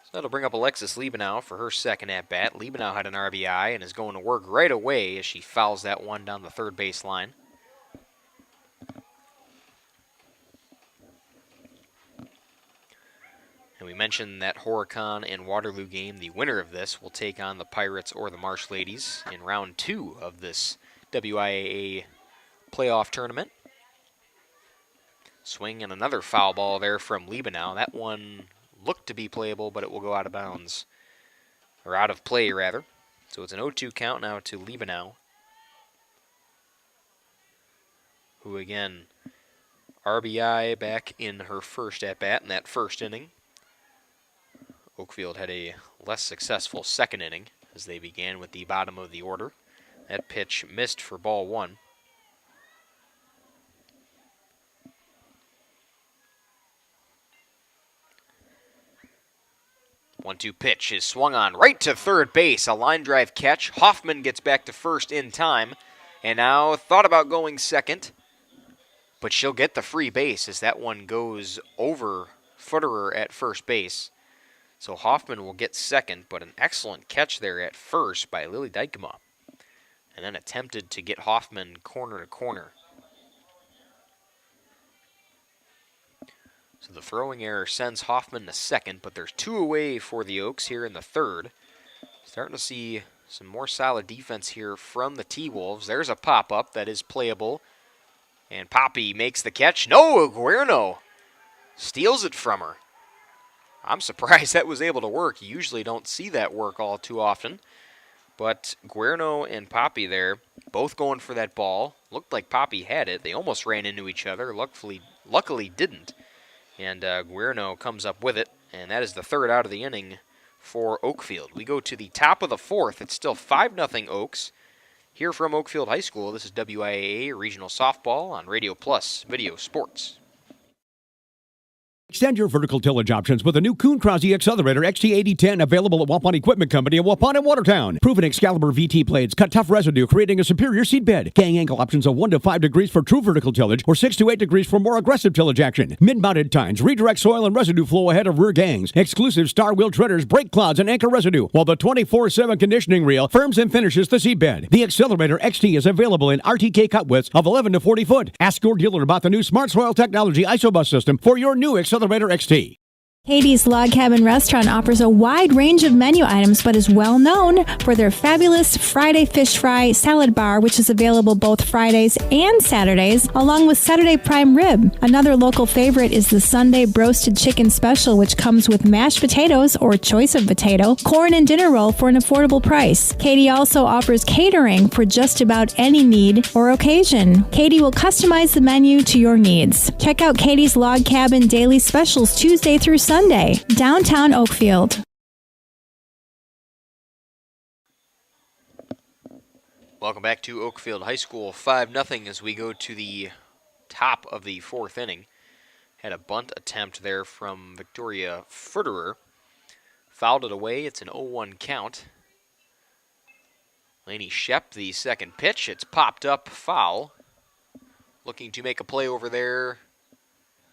So that'll bring up Alexis Liebenau for her second at-bat. Liebenau had an RBI and is going to work right away as she fouls that one down the third base line. And we mentioned that Horicon and Waterloo game. The winner of this will take on the Pirates or the Marsh Ladies in round 2 of this WIAA playoff tournament. Swing and another foul ball there from Liebenau. That one looked to be playable, but it will go out of bounds. Or out of play, rather. So it's an 0-2 count now to Liebenau, who again RBI back in her first at-bat in that first inning. Oakfield had a less successful second inning as they began with the bottom of the order. That pitch missed for ball one. One-two pitch is swung on right to third base. A line drive catch. Hoffman gets back to first in time. And now thought about going second. But she'll get the free base as that one goes over Footerer at first base. So Hoffman will get second, but an excellent catch there at first by Lily Dykema. And then attempted to get Hoffman corner to corner. So the throwing error sends Hoffman to second, but there's two away for the Oaks here in the third. Starting to see some more solid defense here from the T-Wolves. There's a pop-up that is playable. And Poppy makes the catch. No, Guerno steals it from her. I'm surprised that was able to work. You usually don't see that work all too often. But Guerno and Poppy there, both going for that ball. Looked like Poppy had it. They almost ran into each other. Luckily didn't. And Guerno comes up with it. And that is the third out of the inning for Oakfield. We go to the top of the fourth. It's still 5-0 Oaks. Here from Oakfield High School, this is WIAA Regional Softball on Radio Plus Video Sports. Extend your vertical tillage options with a new Kuhn Krause Accelerator XT8010 available at Waupun Equipment Company in Waupun and Watertown. Proven Excalibur VT blades cut tough residue, creating a superior seed bed. Gang angle options of 1 to 5 degrees for true vertical tillage or 6 to 8 degrees for more aggressive tillage action. Mid-mounted tines redirect soil and residue flow ahead of rear gangs. Exclusive star wheel treaders break clods and anchor residue, while the 24/7 conditioning reel firms and finishes the seed bed. The Accelerator XT is available in RTK cut widths of 11 to 40 foot. Ask your dealer about the new Smart Soil Technology ISOBUS system for your new Accelerator XT. Katie's Log Cabin Restaurant offers a wide range of menu items, but is well known for their fabulous Friday fish fry salad bar, which is available both Fridays and Saturdays, along with Saturday prime rib. Another local favorite is the Sunday broasted chicken special, which comes with mashed potatoes or choice of potato, corn, and dinner roll for an affordable price. Katie also offers catering for just about any need or occasion. Katie will customize the menu to your needs. Check out Katie's Log Cabin daily specials Tuesday through Sunday, downtown Oakfield. Welcome back to Oakfield High School, 5-0 as we go to the top of the fourth inning. Had a bunt attempt there from Victoria Furterer. Fouled it away. It's an 0-1 count. Lainey Shep, the second pitch. It's popped up, foul. Looking to make a play over there.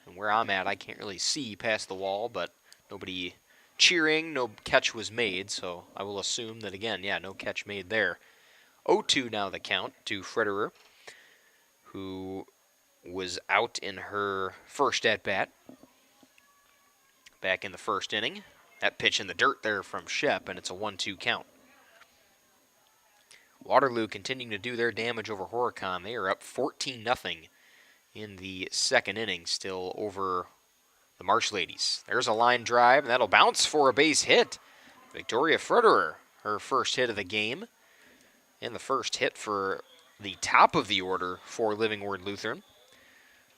And where I'm at, I can't really see past the wall, but nobody cheering, no catch was made, so I will assume that, again, no catch made there. 0-2 now the count to Frederer, who was out in her first at-bat back in the first inning. That pitch in the dirt there from Shep, and it's a 1-2 count. Waterloo continuing to do their damage over Horicon. They are up 14-0 in the second inning, still over the Marsh Ladies. There's a line drive, and that'll bounce for a base hit. Victoria Frederer, her first hit of the game, and the first hit for the top of the order for Livingward Lutheran.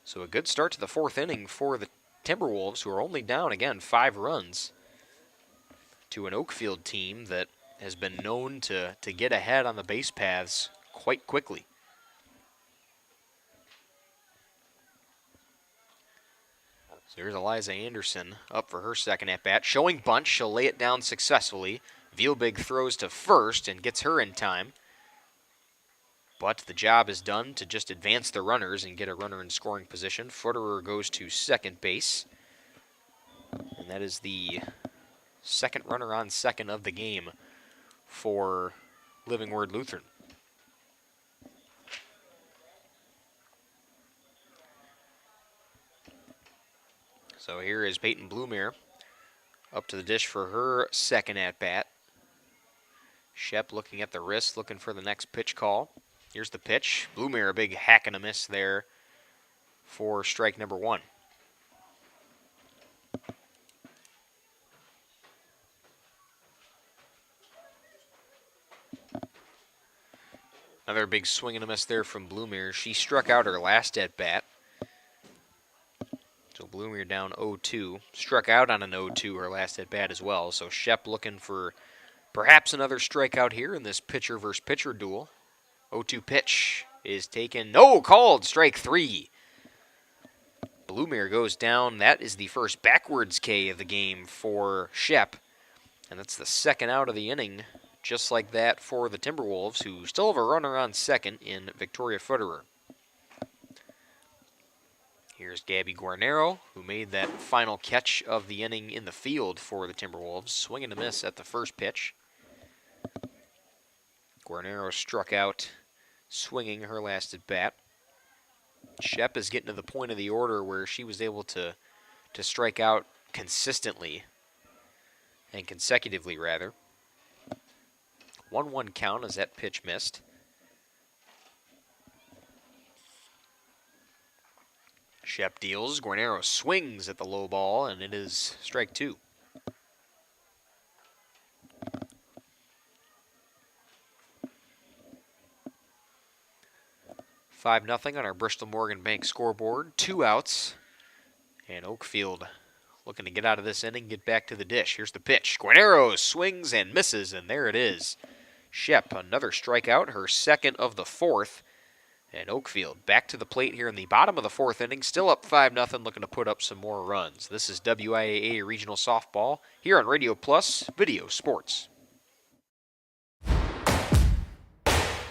So a good start to the fourth inning for the Timberwolves, who are only down, again, 5 runs to an Oakfield team that has been known to get ahead on the base paths quite quickly. So here's Eliza Anderson up for her second at-bat. Showing bunt, she'll lay it down successfully. Vielbig throws to first and gets her in time. But the job is done to just advance the runners and get a runner in scoring position. Footerer goes to second base. And that is the second runner on second of the game for Livingward Lutheran. So here is Peyton Blumere up to the dish for her second at-bat. Shep looking at the wrist, looking for the next pitch call. Here's the pitch. Blumere, a big hack and a miss there for strike number 1. Another big swing and a miss there from Blumere. She struck out her last at-bat. Bloomer down 0-2. Struck out on an 0-2 her last at bat as well. So Shep looking for perhaps another strikeout here in this pitcher versus pitcher duel. 0-2 pitch is taken. No, called. Strike 3. Bloomer goes down. That is the first backwards K of the game for Shep. And that's the second out of the inning. Just like that for the Timberwolves, who still have a runner on second in Victoria Footerer. Here's Gabby Guarnero, who made that final catch of the inning in the field for the Timberwolves. Swing and a miss at the first pitch. Guarnero struck out, swinging her last at bat. Shep is getting to the point of the order where she was able to strike out consistently, and consecutively, rather. 1-1 count as that pitch missed. Shep deals. Guarnero swings at the low ball, and it is strike 2. (5-0) on our Bristol Morgan Bank scoreboard. 2 outs. And Oakfield looking to get out of this inning, get back to the dish. Here's the pitch. Guarnero swings and misses, and there it is. Shep, another strikeout, her second of the 4th. And Oakfield back to the plate here in the bottom of the 4th inning, still up 5-0, looking to put up some more runs. This is WIAA Regional Softball here on Radio Plus Video Sports.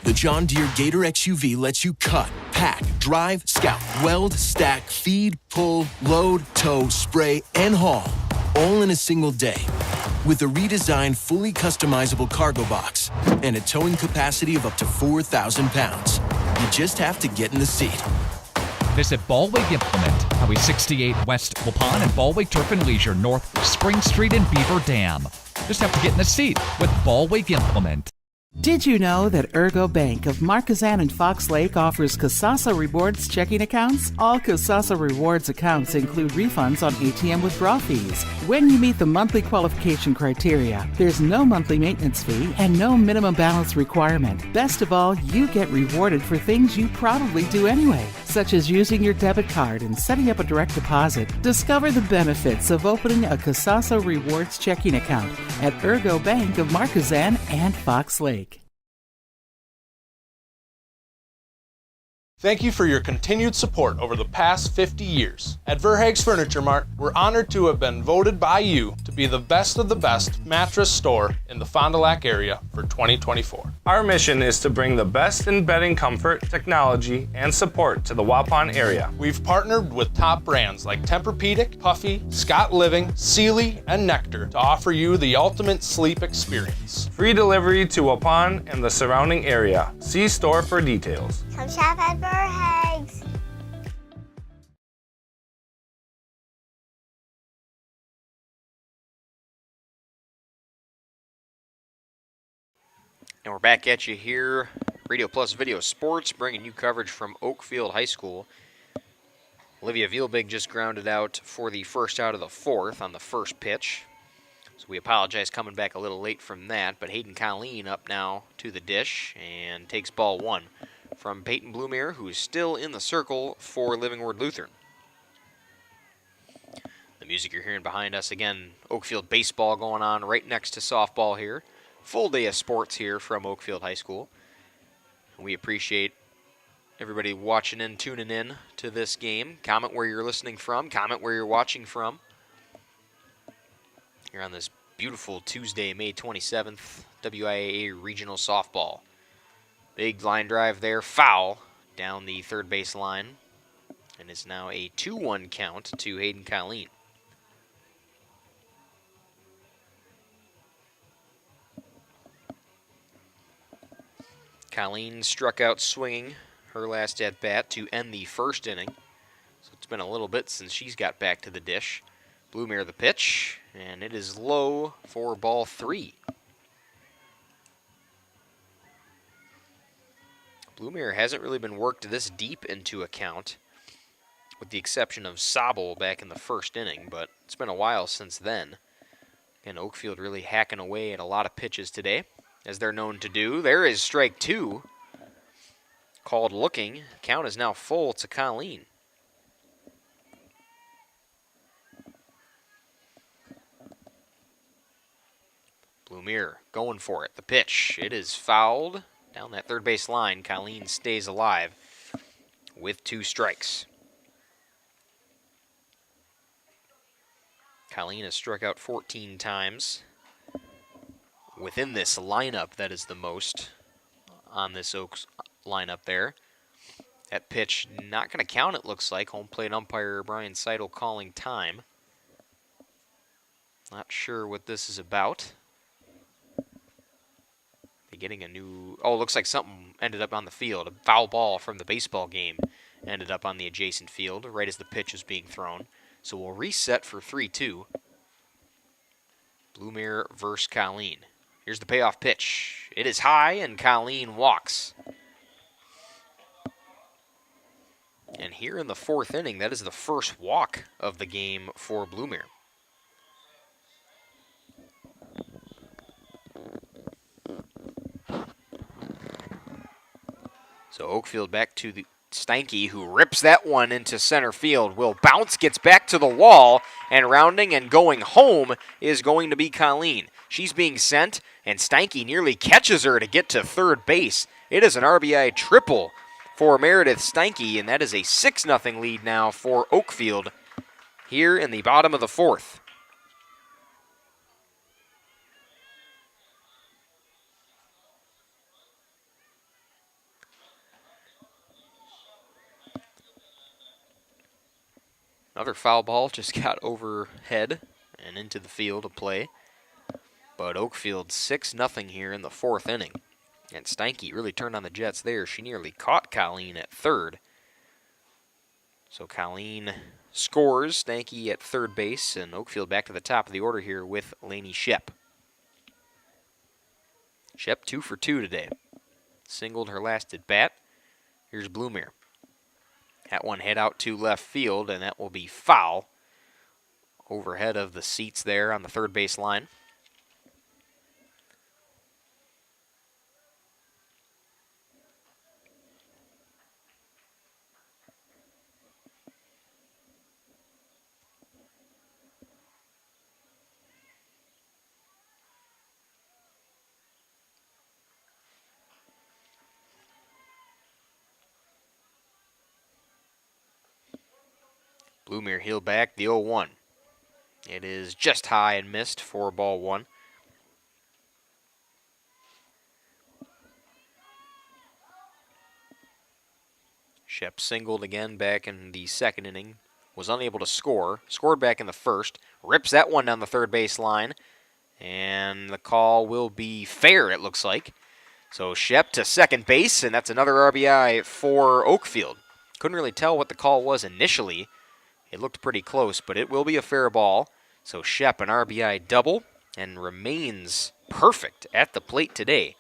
The John Deere Gator XUV lets you cut, pack, drive, scout, weld, stack, feed, pull, load, tow, spray, and haul, all in a single day. With a redesigned, fully customizable cargo box and a towing capacity of up to 4,000 pounds. You just have to get in the seat. Visit Ballweg Implement, Highway 68 West Waupun and Ballweg Turf and Leisure North Spring Street in Beaver Dam. Just have to get in the seat with Ballweg Implement. Did you know that Ergo Bank of Marquezan and Fox Lake offers Casasa Rewards checking accounts? All Casasa Rewards accounts include refunds on ATM withdrawal fees. When you meet the monthly qualification criteria, there's no monthly maintenance fee and no minimum balance requirement. Best of all, you get rewarded for things you probably do anyway, such as using your debit card and setting up a direct deposit. Discover the benefits of opening a Casasa Rewards checking account at Ergo Bank of Marquezan and Fox Lake. Thank you for your continued support over the past 50 years. At Verhaeg's Furniture Mart, we're honored to have been voted by you to be the best of the best mattress store in the Fond du Lac area for 2024. Our mission is to bring the best in bedding comfort, technology, and support to the Waupun area. We've partnered with top brands like Tempur-Pedic, Puffy, Scott Living, Sealy, and Nectar to offer you the ultimate sleep experience. Free delivery to Waupun and the surrounding area. See store for details. Come shop at Verhaeg's. And we're back at you here, Radio Plus Video Sports, bringing you coverage from Oakfield High School. Olivia Vielbig just grounded out for the first out of the 4th on the first pitch. So we apologize coming back a little late from that, but Hayden Colleen up now to the dish and takes ball 1 from Peyton Bloomer, who is still in the circle for Livingward Lutheran. The music you're hearing behind us, again, Oakfield baseball going on right next to softball here. Full day of sports here from Oakfield High School. We appreciate everybody watching and tuning in to this game. Comment where you're listening from. Comment where you're watching from. Here on this beautiful Tuesday, May 27th, WIAA Regional Softball. Big line drive there, foul down the third base line. And it's now a 2-1 count to Hayden Colleen. Colleen struck out swinging her last at-bat to end the first inning. So it's been a little bit since she's got back to the dish. Bloomer the pitch, and it is low for ball 3. Bloomer hasn't really been worked this deep into a count, with the exception of Sobel back in the first inning, but it's been a while since then. And Oakfield really hacking away at a lot of pitches today, as they're known to do. There is strike 2. Called looking. Count is now full to Colleen. Blumier going for it. The pitch. It is fouled down that third base line. Colleen stays alive with 2 strikes. Colleen has struck out 14 times. Within this lineup, that is the most on this Oaks lineup there. That pitch not going to count, it looks like. Home plate umpire Brian Seidel calling time. Not sure what this is about. They're getting a new... Oh, looks like something ended up on the field. A foul ball from the baseball game ended up on the adjacent field right as the pitch was being thrown. So we'll reset for 3-2. Blumier versus Colleen. Here's the payoff pitch. It is high, and Colleen walks. And here in the 4th inning, that is the first walk of the game for Blumier. So Oakfield back to the Steinke, who rips that one into center field. Will bounce, gets back to the wall, and rounding and going home is going to be Colleen. She's being sent, and Steinke nearly catches her to get to third base. It is an RBI triple for Meredith Steinke, and that is a 6-0 lead now for Oakfield here in the bottom of the 4th. Another foul ball just got overhead and into the field of play. But Oakfield 6-0 here in the 4th inning. And Steinke really turned on the Jets there. She nearly caught Colleen at third. So Colleen scores, Steinke at third base, and Oakfield back to the top of the order here with Lainey Shep. Shep 2 for 2 today. Singled her last at bat. Here's Blumier. That one head out to left field, and that will be foul. Overhead of the seats there on the third base line. Blumier heel back, the 0-1. It is just high and missed for ball 1. Shep singled again back in the 2nd inning. Was unable to score. Scored back in the 1st. Rips that one down the third base line. And the call will be fair, it looks like. So Shep to second base, and that's another RBI for Oakfield. Couldn't really tell what the call was initially. It looked pretty close, but it will be a fair ball. So Shep an RBI double and remains perfect at the plate today.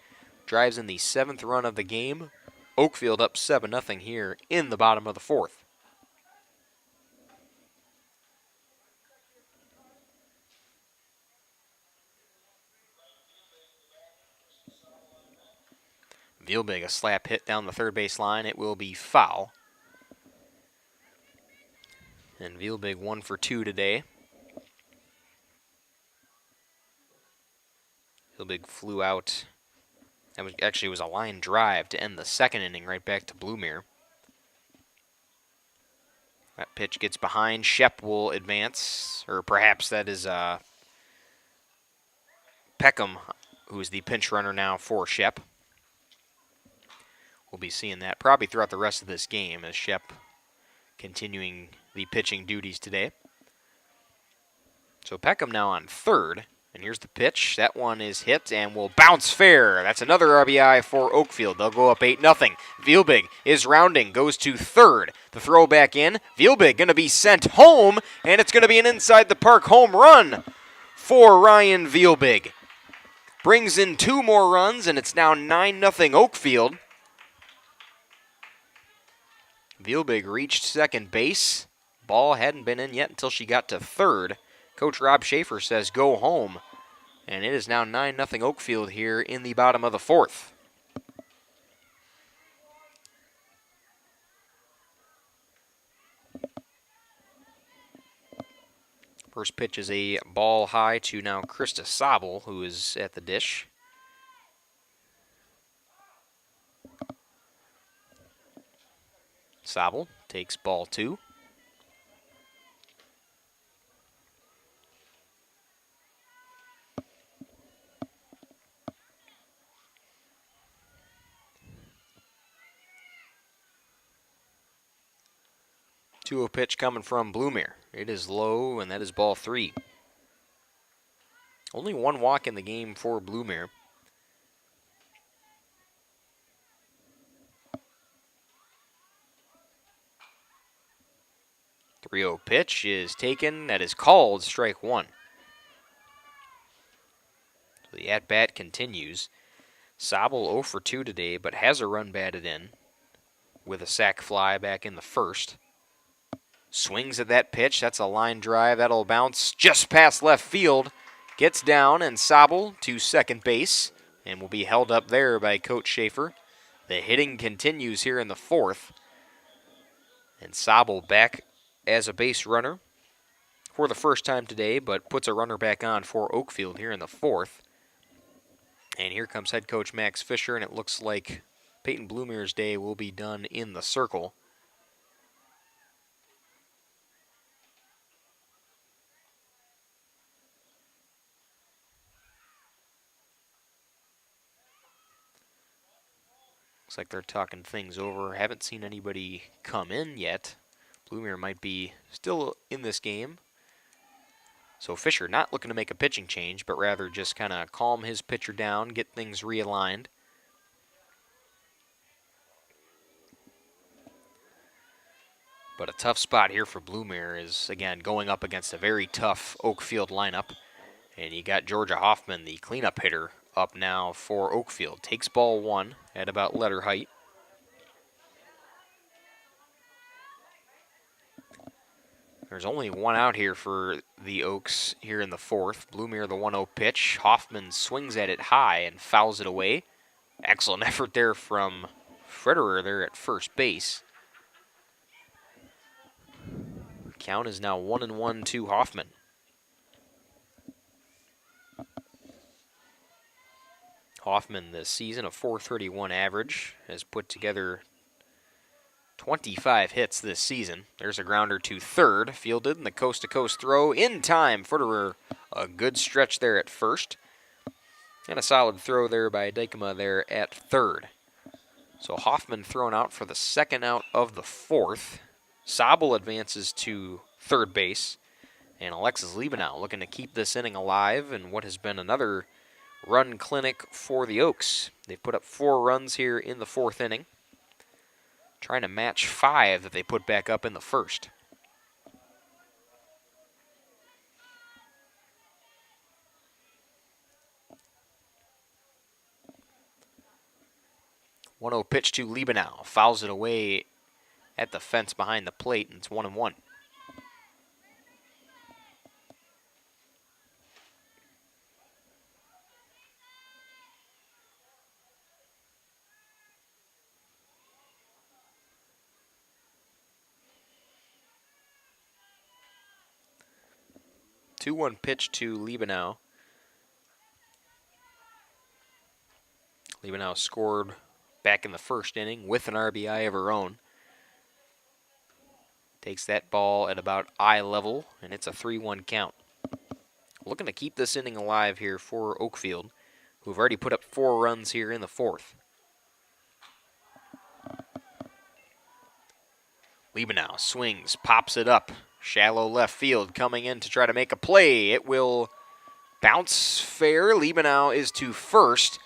Drives in the 7th run of the game. Oakfield up 7-0 here in the bottom of the 4th. Vielbig, a slap hit down the third base line. It will be foul. And Vielbig 1 for 2 today. Vielbig flew out. That was actually was a line drive to end the 2nd inning right back to Blumier. That pitch gets behind. Shep will advance, or perhaps that is Peckham, who is the pinch runner now for Shep. We'll be seeing that probably throughout the rest of this game as Shep continuing the pitching duties today. So Peckham now on third, and here's the pitch. That one is hit and will bounce fair. That's another RBI for Oakfield. They'll go up 8-0. Vielbig is rounding, goes to third. The throw back in. Vielbig going to be sent home, and it's going to be an inside the park home run for Ryan Vielbig. Brings in 2 more runs, and it's now 9-0 Oakfield. Vielbig reached second base. Ball hadn't been in yet until she got to third. Coach Rob Schaefer says go home. And it is now 9-0 Oakfield here in the bottom of the 4th. First pitch is a ball high to now Krista Sobel, who is at the dish. Sobel takes ball 2. Two a pitch coming from Bloomere. It is low, and that is ball 3. Only one walk in the game for Bloomere. .30 pitch is taken. That is called strike 1. So the at-bat continues. Sobel 0 for 2 today, but has a run batted in with a sac fly back in the first. Swings at that pitch. That's a line drive. That'll bounce just past left field. Gets down, and Sobel to second base and will be held up there by Coach Schaefer. The hitting continues here in the 4th. And Sobel back as a base runner for the first time today, but puts a runner back on for Oakfield here in the 4th. And here comes head coach Max Fisher, and it looks like Peyton Bloomere's day will be done in the circle. Looks like they're talking things over. Haven't seen anybody come in yet. Bloomere might be still in this game. So Fisher not looking to make a pitching change, but rather just kind of calm his pitcher down, get things realigned. But a tough spot here for Bloomere is, again, going up against a very tough Oakfield lineup. And you got Georgia Hoffman, the cleanup hitter, up now for Oakfield. Takes ball 1 at about letter height. There's only one out here for the Oaks here in the 4th. Bloomere the 1-0 pitch. Hoffman swings at it high and fouls it away. Excellent effort there from Frederer there at first base. Count is now 1-1 to Hoffman. Hoffman this season, a .431 average, has put together 25 hits this season. There's a grounder to third, fielded, and the coast-to-coast throw in time. Frederer, a good stretch there at first. And a solid throw there by Dykema there at third. So Hoffman thrown out for the second out of the 4th. Sobel advances to third base. And Alexis Liebenau looking to keep this inning alive in what has been another run clinic for the Oaks. They've put up 4 runs here in the 4th inning, trying to match 5 that they put back up in the first. .10 pitch to Liebenau. Fouls it away at the fence behind the plate, and it's 1-1. .2-1 pitch to Liebenau. Liebenau scored back in the first inning with an RBI of her own. Takes that ball at about eye level, and it's a 3-1 count. Looking to keep this inning alive here for Oakfield, who've already put up 4 runs here in the 4th. Liebenau swings, pops it up. Shallow left field coming in to try to make a play. It will bounce fair. Liebenau is to first,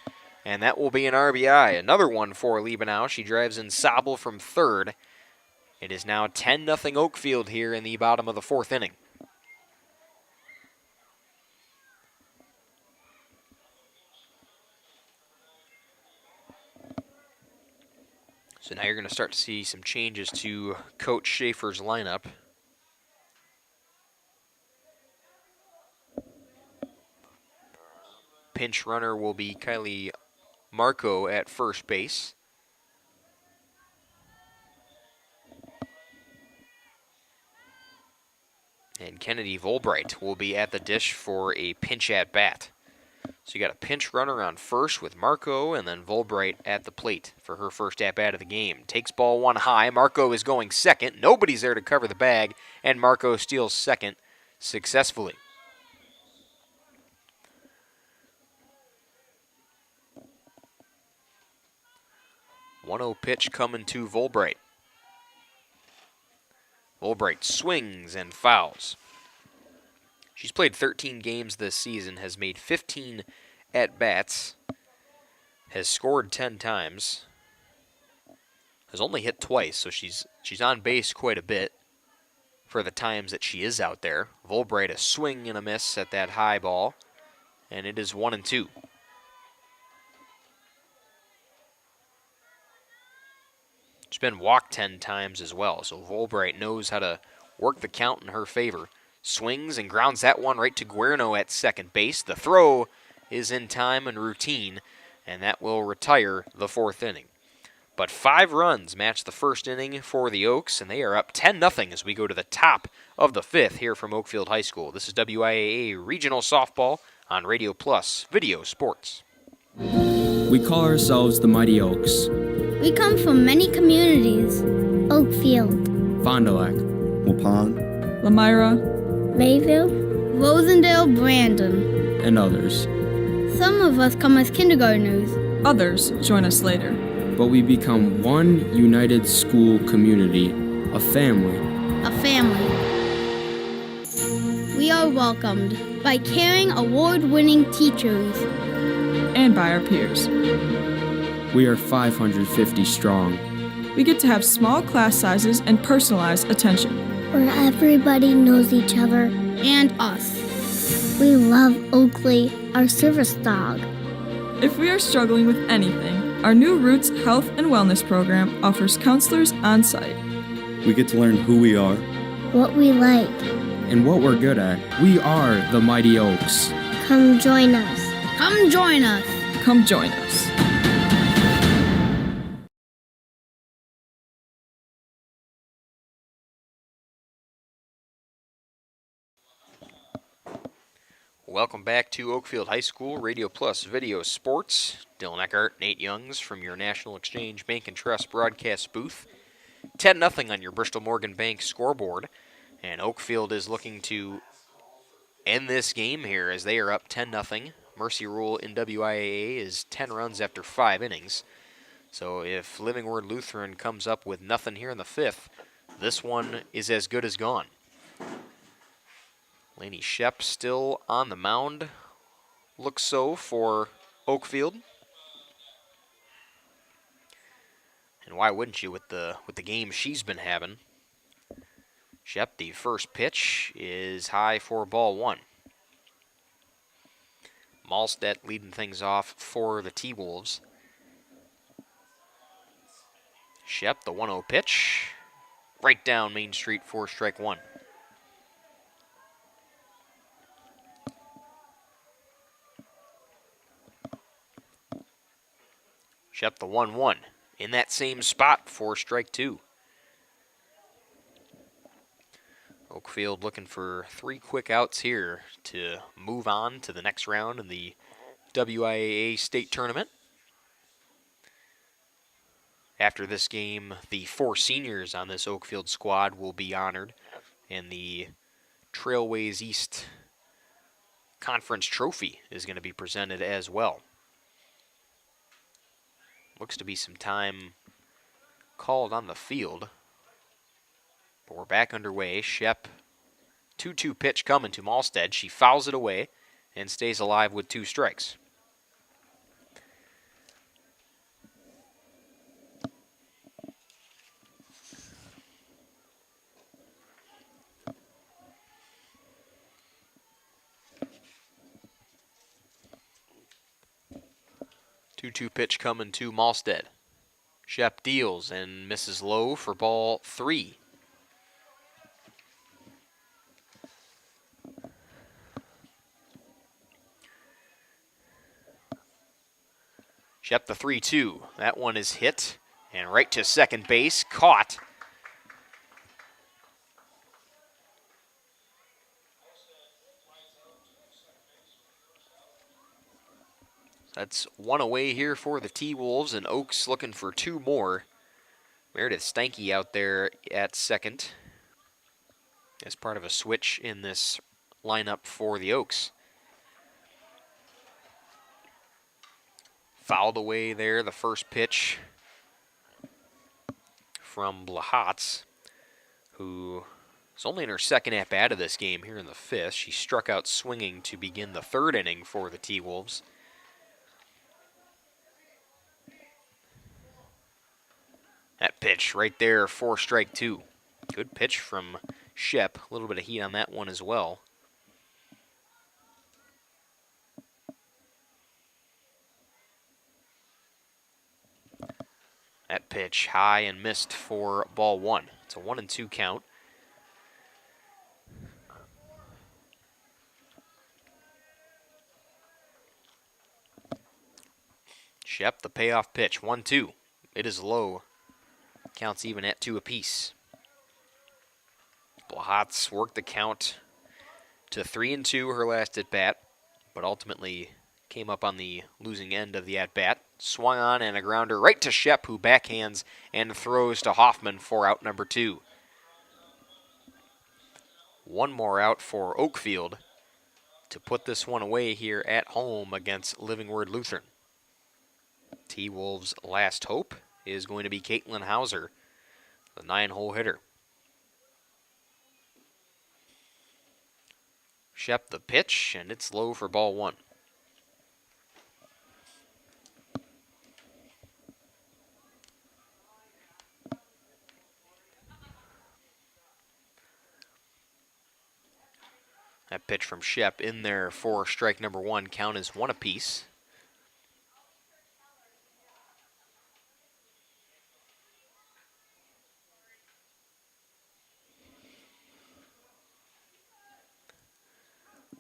and that will be an RBI. Another one for Liebenau. She drives in Sobel from third. It is now 10-0 Oakfield here in the bottom of the 4th inning. So now you're going to start to see some changes to Coach Schaefer's lineup. Pinch runner will be Kylie Marco at first base. And And Kennedy Volbright will be at the dish for a pinch at bat. So you got a pinch runner on first with Marco, and then Volbright at the plate for her first at bat of the game. Takes ball one high. Marco is going second. Nobody's there to cover the bag, and Marco steals second successfully. One-0 pitch coming to Volbright. Volbright swings and fouls. She's played 13 games this season, has made 15 at-bats, has scored 10 times, has only hit twice, so she's on base quite a bit for the times that she is out there. Volbright a swing and a miss at that high ball, and it is 1-2. She's been walked 10 times as well, so Volbright knows how to work the count in her favor. Swings and grounds that one right to Guerno at second base. The throw is in time and routine, and that will retire the fourth inning. But 5 runs match the first inning for the Oaks, and they are up 10-0 as we go to the top of the fifth here from Oakfield High School. This is WIAA Regional Softball on Radio Plus Video Sports. We call ourselves the Mighty Oaks. We come from many communities. Oakfield, Fond du Lac, Waupun, Lamira, Mayville, Rosendale, Brandon, and others. Some of us come as kindergartners. Others join us later. But we become one united school community, a family. A family. We are welcomed by caring, award-winning teachers. And by our peers. We are 550 strong. We get to have small class sizes and personalized attention. Where everybody knows each other and us. We love Oakley, our service dog. If we are struggling with anything, our new Roots Health and Wellness program offers counselors on site. We get to learn who we are, what we like, and what we're good at. We are the Mighty Oaks. Come join us. Come join us. Come join us. Welcome back to Oakfield High School Radio Plus Video Sports. Dylan Eckert, Nate Youngs from your National Exchange Bank and Trust broadcast booth. 10-0 on your Bristol Morgan Bank scoreboard. And Oakfield is looking to end this game here as they are up 10-0. Mercy rule in WIAA is 10 runs after 5 innings. So if Living Word Lutheran comes up with nothing here in the fifth, this one is as good as gone. Lainey Shep still on the mound. Looks so for Oakfield. And why wouldn't you with the game she's been having? Shep, the first pitch is high for ball 1. Malstedt leading things off for the T-Wolves. Shep, the 1-0 pitch. Right down Main Street for strike 1. Shep the 1-1 in that same spot for strike 2. Oakfield looking for 3 quick outs here to move on to the next round in the WIAA state tournament. After this game, the 4 seniors on this Oakfield squad will be honored, and the Trailways East Conference Trophy is going to be presented as well. Looks to be some time called on the field. But we're back underway. Shep, 2-2 pitch coming to Malstead. She fouls it away and stays alive with 2 strikes. Two pitch coming to Malstead. Shep deals and misses low for ball 3. Shep the 3-2. That one is hit and right to second base. Caught. That's one away here for the T-Wolves, and Oaks looking for two more. Meredith Stanky out there at second as part of a switch in this lineup for the Oaks. Fouled away there, the first pitch from Blahatz, who is only in her second at-bat of this game here in the fifth. She struck out swinging to begin the third inning for the T-Wolves. That pitch right there for strike two. Good pitch from Shep. A little bit of heat on that one as well. That pitch high and missed for ball one. It's a 1-2 count. Shep, the payoff pitch, 1-2. It is low. Counts even at 2 apiece. Blahatz worked the count to 3-2 her last at bat, but ultimately came up on the losing end of the at bat. Swung on and a grounder right to Shep, who backhands and throws to Hoffman for out number 2. One more out for Oakfield to put this one away here at home against Living Word Lutheran. T-Wolves' last hope is going to be Caitlin Hauser, the 9-hole hitter. Shep the pitch, and it's low for ball one. That pitch from Shep in there for strike number one. Count is 1 apiece.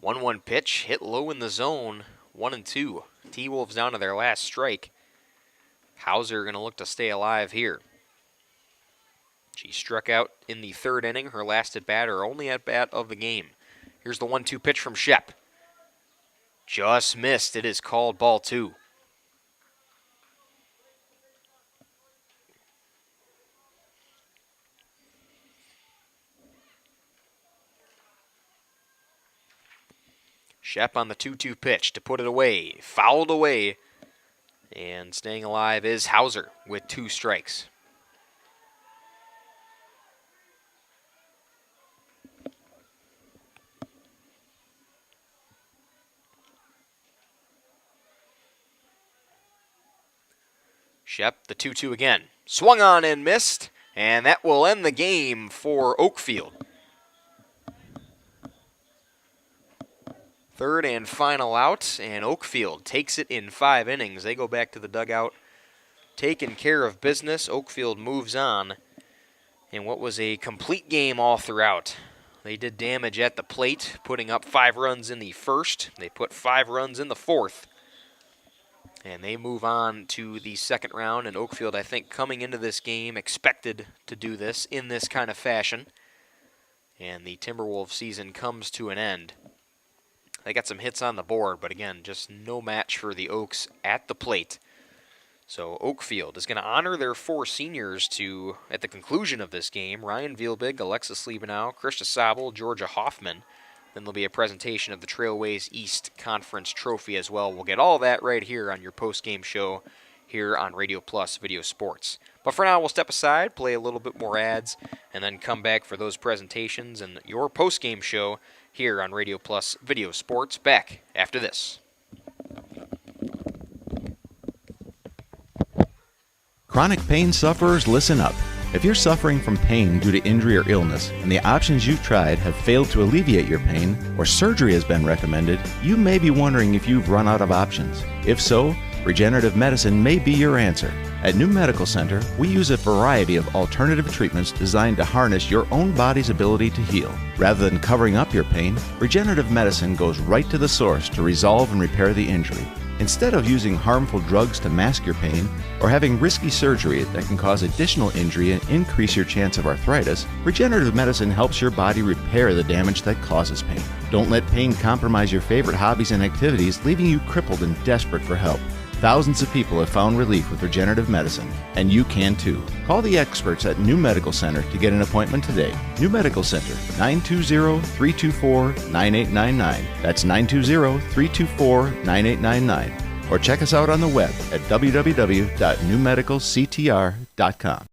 One pitch, hit low in the zone, 1-2. T-Wolves down to their last strike. Hauser going to look to stay alive here. She struck out in the third inning, her last at-bat, or only at-bat of the game. Here's the 1-2 pitch from Shep. Just missed. It is called ball 2. Shep on the 2-2 pitch to put it away. Fouled away. And staying alive is Hauser with 2 strikes. Shep, the 2-2 again. Swung on and missed, and that will end the game for Oakfield. Third and final out, and Oakfield takes it in 5 innings. They go back to the dugout, taking care of business. Oakfield moves on in what was a complete game all throughout. They did damage at the plate, putting up 5 runs in the first. They put 5 runs in the fourth. And they move on to the second round, and Oakfield, I think, coming into this game, expected to do this in this kind of fashion. And the Timberwolves season comes to an end. They got some hits on the board, but again, just no match for the Oaks at the plate. So Oakfield is going to honor their 4 seniors at the conclusion of this game. Ryan Vielbig, Alexis Liebenow, Krista Sabel, Georgia Hoffman. Then there'll be a presentation of the Trailways East Conference Trophy as well. We'll get all that right here on your post-game show here on Radio Plus Video Sports. But for now, we'll step aside, play a little bit more ads, and then come back for those presentations and your post-game show here on Radio Plus Video Sports. Back after this. Chronic pain sufferers, listen up. If you're suffering from pain due to injury or illness, and the options you've tried have failed to alleviate your pain, or surgery has been recommended, you may be wondering if you've run out of options. If so, regenerative medicine may be your answer. At New Medical Center, we use a variety of alternative treatments designed to harness your own body's ability to heal. Rather than covering up your pain, regenerative medicine goes right to the source to resolve and repair the injury. Instead of using harmful drugs to mask your pain or having risky surgery that can cause additional injury and increase your chance of arthritis, regenerative medicine helps your body repair the damage that causes pain. Don't let pain compromise your favorite hobbies and activities, leaving you crippled and desperate for help. Thousands of people have found relief with regenerative medicine, and you can too. Call the experts at New Medical Center to get an appointment today. New Medical Center, 920-324-9899. That's 920-324-9899. Or check us out on the web at www.newmedicalctr.com.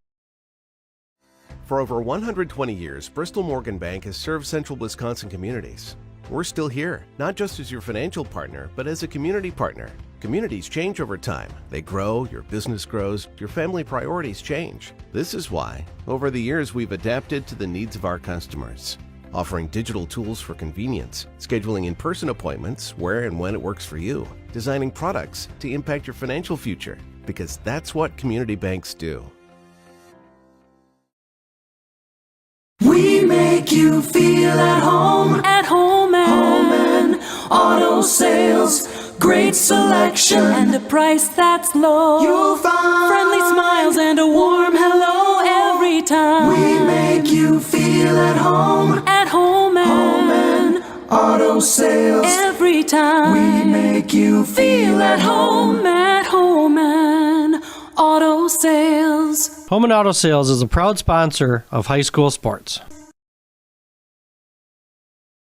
For over 120 years, Bristol Morgan Bank has served central Wisconsin communities. We're still here, not just as your financial partner, but as a community partner. Communities change over time. They grow, your business grows, your family priorities change. This is why, over the years, we've adapted to the needs of our customers, offering digital tools for convenience, scheduling in-person appointments where and when it works for you, designing products to impact your financial future, because that's what community banks do. We make you feel at home and auto sales. Great selection and a price that's low. You'll find friendly smiles and a warm hello every time. We make you feel at home and auto sales. Every time we make you feel at home and auto sales. Home and Auto Sales is a proud sponsor of high school sports.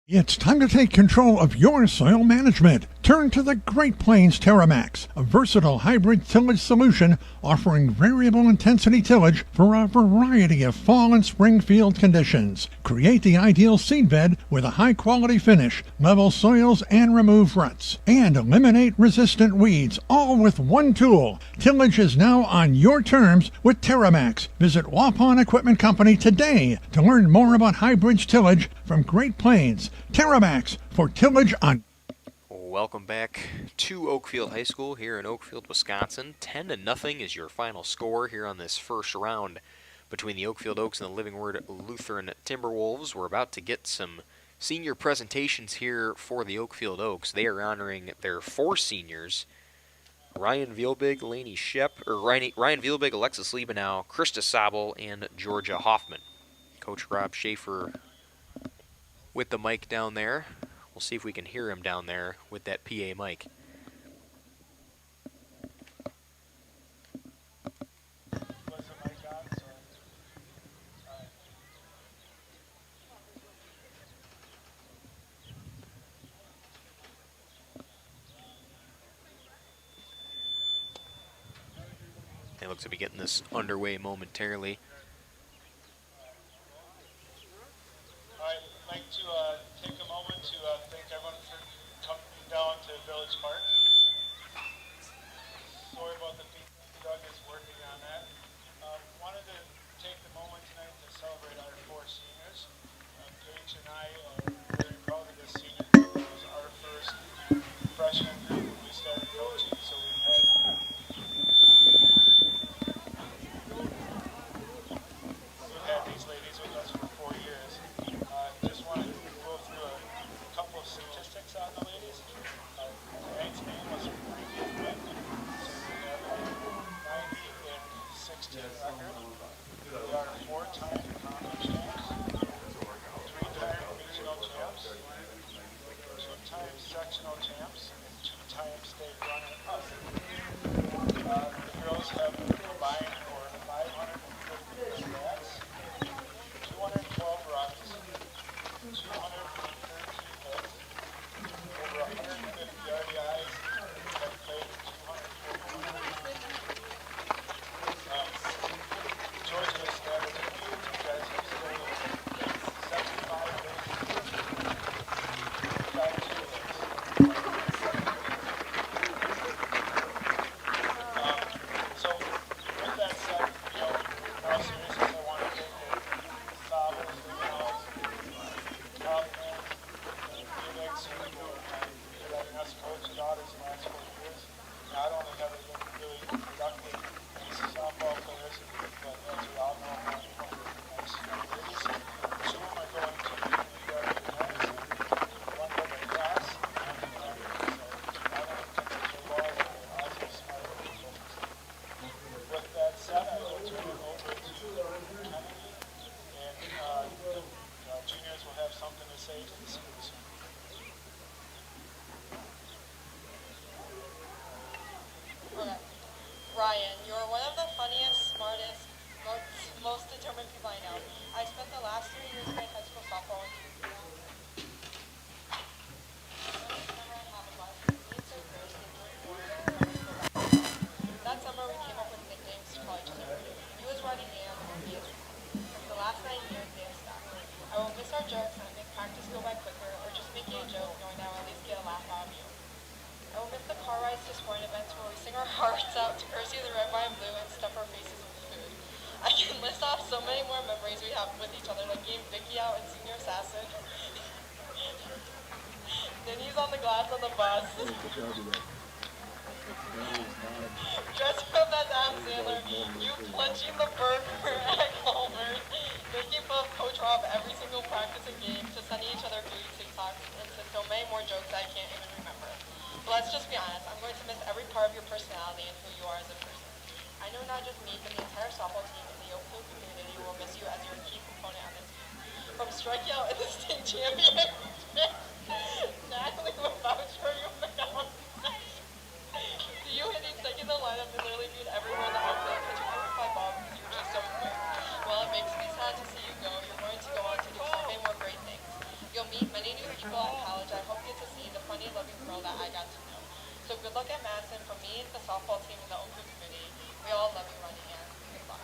It's time to take control of your soil management. Turn to the Great Plains TerraMax, a versatile hybrid tillage solution offering variable intensity tillage for a variety of fall and spring field conditions. Create the ideal seed bed with a high-quality finish, level soils and remove ruts, and eliminate resistant weeds, all with one tool. Tillage is now on your terms with TerraMax. Visit Waupun Equipment Company today to learn more about hybrid tillage from Great Plains. TerraMax for tillage on. Welcome back to Oakfield High School here in Oakfield, Wisconsin. 10-0 is your final score here on this first round between the Oakfield Oaks and the Living Word Lutheran Timberwolves. We're about to get some senior presentations here for the Oakfield Oaks. They are honoring their 4 seniors: Ryan Vielbig, Ryan Vielbig, Alexis Liebenow, Krista Sobel, and Georgia Hoffman. Coach Rob Schaefer with the mic down there. We'll see if we can hear him down there with that PA mic. It looks to be getting this underway momentarily. I'd like to take a moment to thank everyone for coming down to Village Park. Sorry about the feedback. Doug is working on that. Wanted to take the moment tonight to celebrate our 4 seniors. Gage and I are very proud of this senior group. It was our first freshman group when we started coaching, so we've had these ladies with us for 4 years. Just wanted to go 9 years they have stuck. I will miss our jokes and make practice go by quicker, or just making a joke knowing that I will at least get a laugh out of you. I will miss the car rides to sporting events where we sing our hearts out to pursue the red, white, and blue and stuff our faces with food. I can list off so many more memories we have with each other, like getting Vicky out and Senior Assassin. Denny's on the glass on the bus. Dressing up as Adam Sandler, you punching the burger at Culver's, making fun of Coach Rob every single practice and game, to sending each other food TikToks, and to so many more jokes that I can't even remember. But let's just be honest, I'm going to miss every part of your personality and who you are as a person. I know not just me, but the entire softball team in the Oakfield community will miss you as your key component on this team. From striking out in the state championship, Natalie will vouch for you. You hitting second in the lineup and literally being everywhere in the outfield, catching every fly ball because you're just so quick. Well, it makes me sad to see you go. You're going to go on to do so many more great things. You'll meet many new people at college. I hope you get to see the funny, loving girl that I got to know. So good luck at Madison. From me and the softball team in the Oakfield community, we all love you running in. Good luck.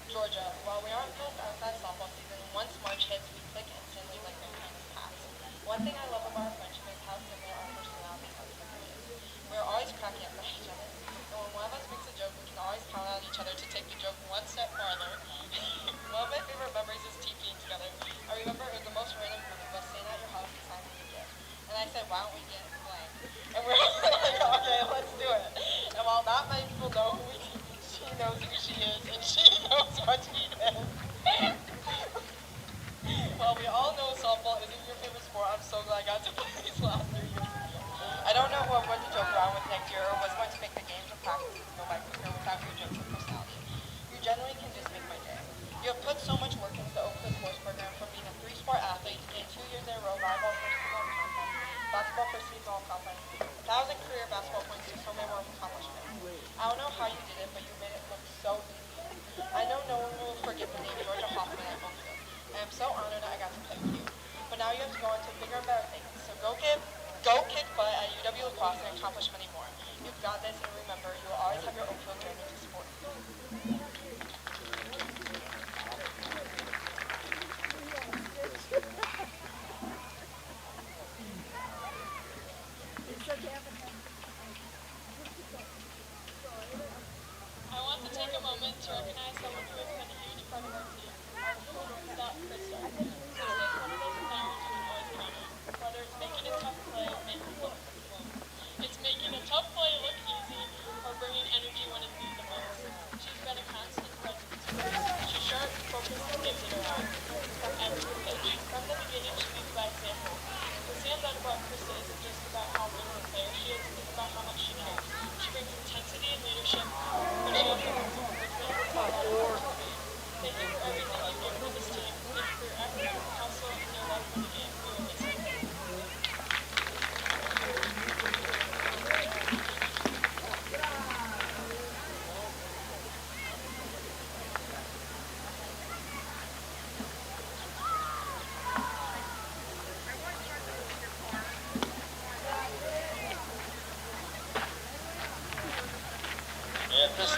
Georgia, while we aren't past outside softball season, once March hits, we click instantly like no time has passed. One thing I love about our friendship is how similar our personalities are. We're always cracking up at each other. And when one of us makes a joke, we can always count on each other to take the joke one step farther. One of my favorite memories is TPing together. I remember it was the most random group of us staying at your house and signing a gift. And I said, why don't we get blank? And we're like, okay, let's do it. And while not many people know who she knows who she is, and she knows what she is. Well, we all know softball isn't your favorite sport. I'm so glad I got to play these last 3 years. I don't know who I'm going to joke around with next year, or what's going to make the games and practices go by quicker without your jokes and personality. You generally can just make my day. You have put so much work into the Oakfield sports program, from being a 3-sport athlete to getting 2 years in a row volleyball first team all conference, basketball first team all conference, 1,000 career basketball points to so many more accomplishments. I don't know how you did it, but you made it look so easy. I know no one will forget the name Georgia Hoffman at Oakfield, and I'm so honored that I got to play with you. But now you have to go on to bigger and better things. So go kick butt at UW lacrosse and accomplish many more. You've got this, and remember, you will always have your Oakfield journey to support you. I want to take a moment to recognize someone who has been a huge part of our team, our shortstop, Krista. Krista is one of those players you can always count on, whether it's making a tough play look easy, or bringing energy when it's needed the most. She's been a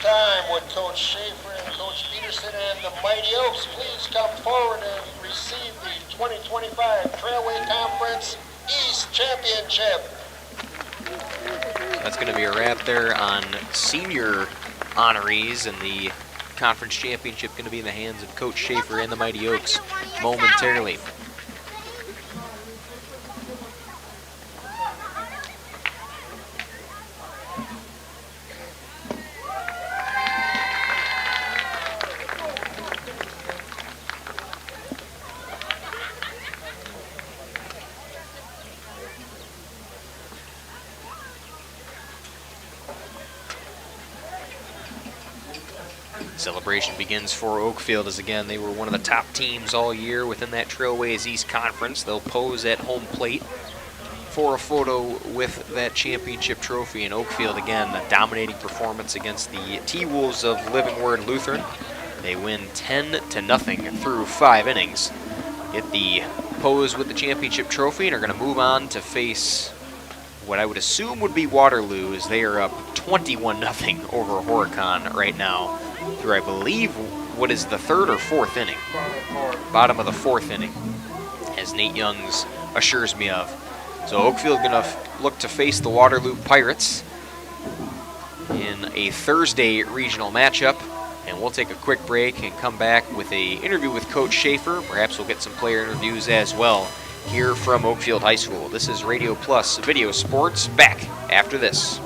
time, would Coach Schaefer and Coach Peterson and the Mighty Oaks please come forward and receive the 2025 Trailway Conference East Championship. That's going to be a wrap there on senior honorees, and the conference championship going to be in the hands of Coach Schaefer and the Mighty Oaks momentarily. Celebration begins for Oakfield as, again, they were one of the top teams all year within that Trailways East Conference. They'll pose at home plate for a photo with that championship trophy. In Oakfield, again, a dominating performance against the T-Wolves of Living Word Lutheran. They win 10-0 through 5 innings. Get the pose with the championship trophy and are going to move on to face what I would assume would be Waterloo, as they are up 21-0 over Horicon right now through, I believe, what is the third or fourth inning? Bottom of the fourth inning, as Nate Youngs assures me of. So Oakfield going to look to face the Waterloo Pirates in a Thursday regional matchup. And we'll take a quick break and come back with an interview with Coach Schaefer. Perhaps we'll get some player interviews as well here from Oakfield High School. This is Radio Plus Video Sports, back after this.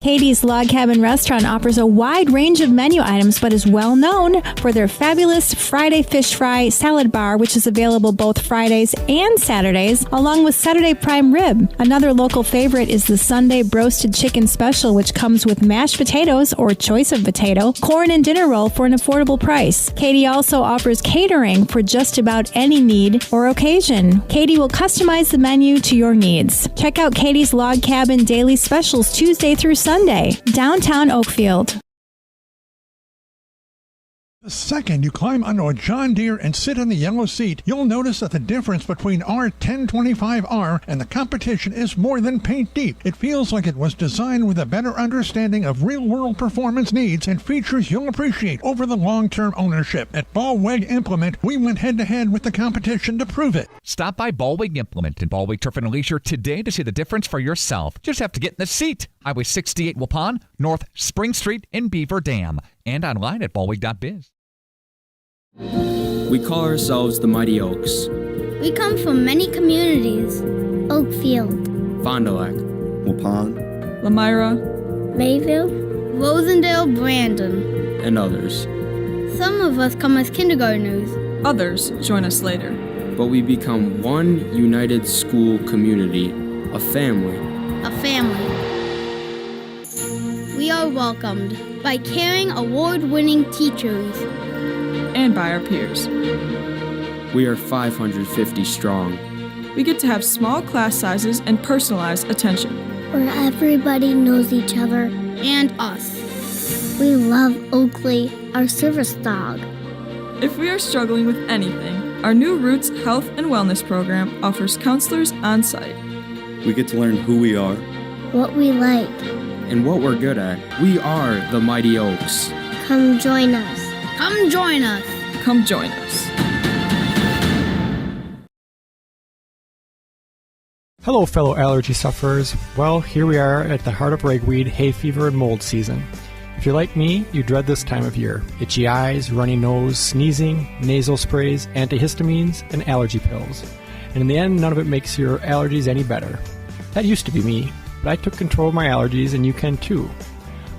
Katie's Log Cabin Restaurant offers a wide range of menu items, but is well known for their fabulous Friday fish fry salad bar, which is available both Fridays and Saturdays, along with Saturday prime rib. Another local favorite is the Sunday broasted chicken special, which comes with mashed potatoes or choice of potato, corn, and dinner roll for an affordable price. Katie also offers catering for just about any need or occasion. Katie will customize the menu to your needs. Check out Katie's Log Cabin daily specials Tuesday through Sunday, downtown Oakfield. The second you climb onto a John Deere and sit in the yellow seat, you'll notice that the difference between our 1025R and the competition is more than paint deep. It feels like it was designed with a better understanding of real-world performance needs and features you'll appreciate over the long-term ownership. At Ballweg Implement, we went head-to-head with the competition to prove it. Stop by Ballweg Implement in Ballweg Turf and Leisure today to see the difference for yourself. Just have to get in the seat. Highway 68 Waupun, North Spring Street in Beaver Dam, and online at ballweg.biz. We call ourselves the Mighty Oaks. We come from many communities. Oakfield, Fond du Lac, Waupun, Lamira, Mayville, Rosendale, Brandon, and others. Some of us come as kindergartners. Others join us later. But we become one united school community, a family. A family. We are welcomed by caring, award-winning teachers. And by our peers. We are 550 strong. We get to have small class sizes and personalized attention. Where everybody knows each other and us. We love Oakley, our service dog. If we are struggling with anything, our new Roots Health and Wellness program offers counselors on site. we get to learn who we are, what we like, and what we're good at. We are the Mighty Oaks. Come join us. Come join us. Come join us. Hello, fellow allergy sufferers. Well, here we are at the heart of ragweed, hay fever, and mold season. If you're like me, you dread this time of year. Itchy eyes, runny nose, sneezing, nasal sprays, antihistamines, and allergy pills. And in the end, none of it makes your allergies any better. That used to be me, but I took control of my allergies, and you can too.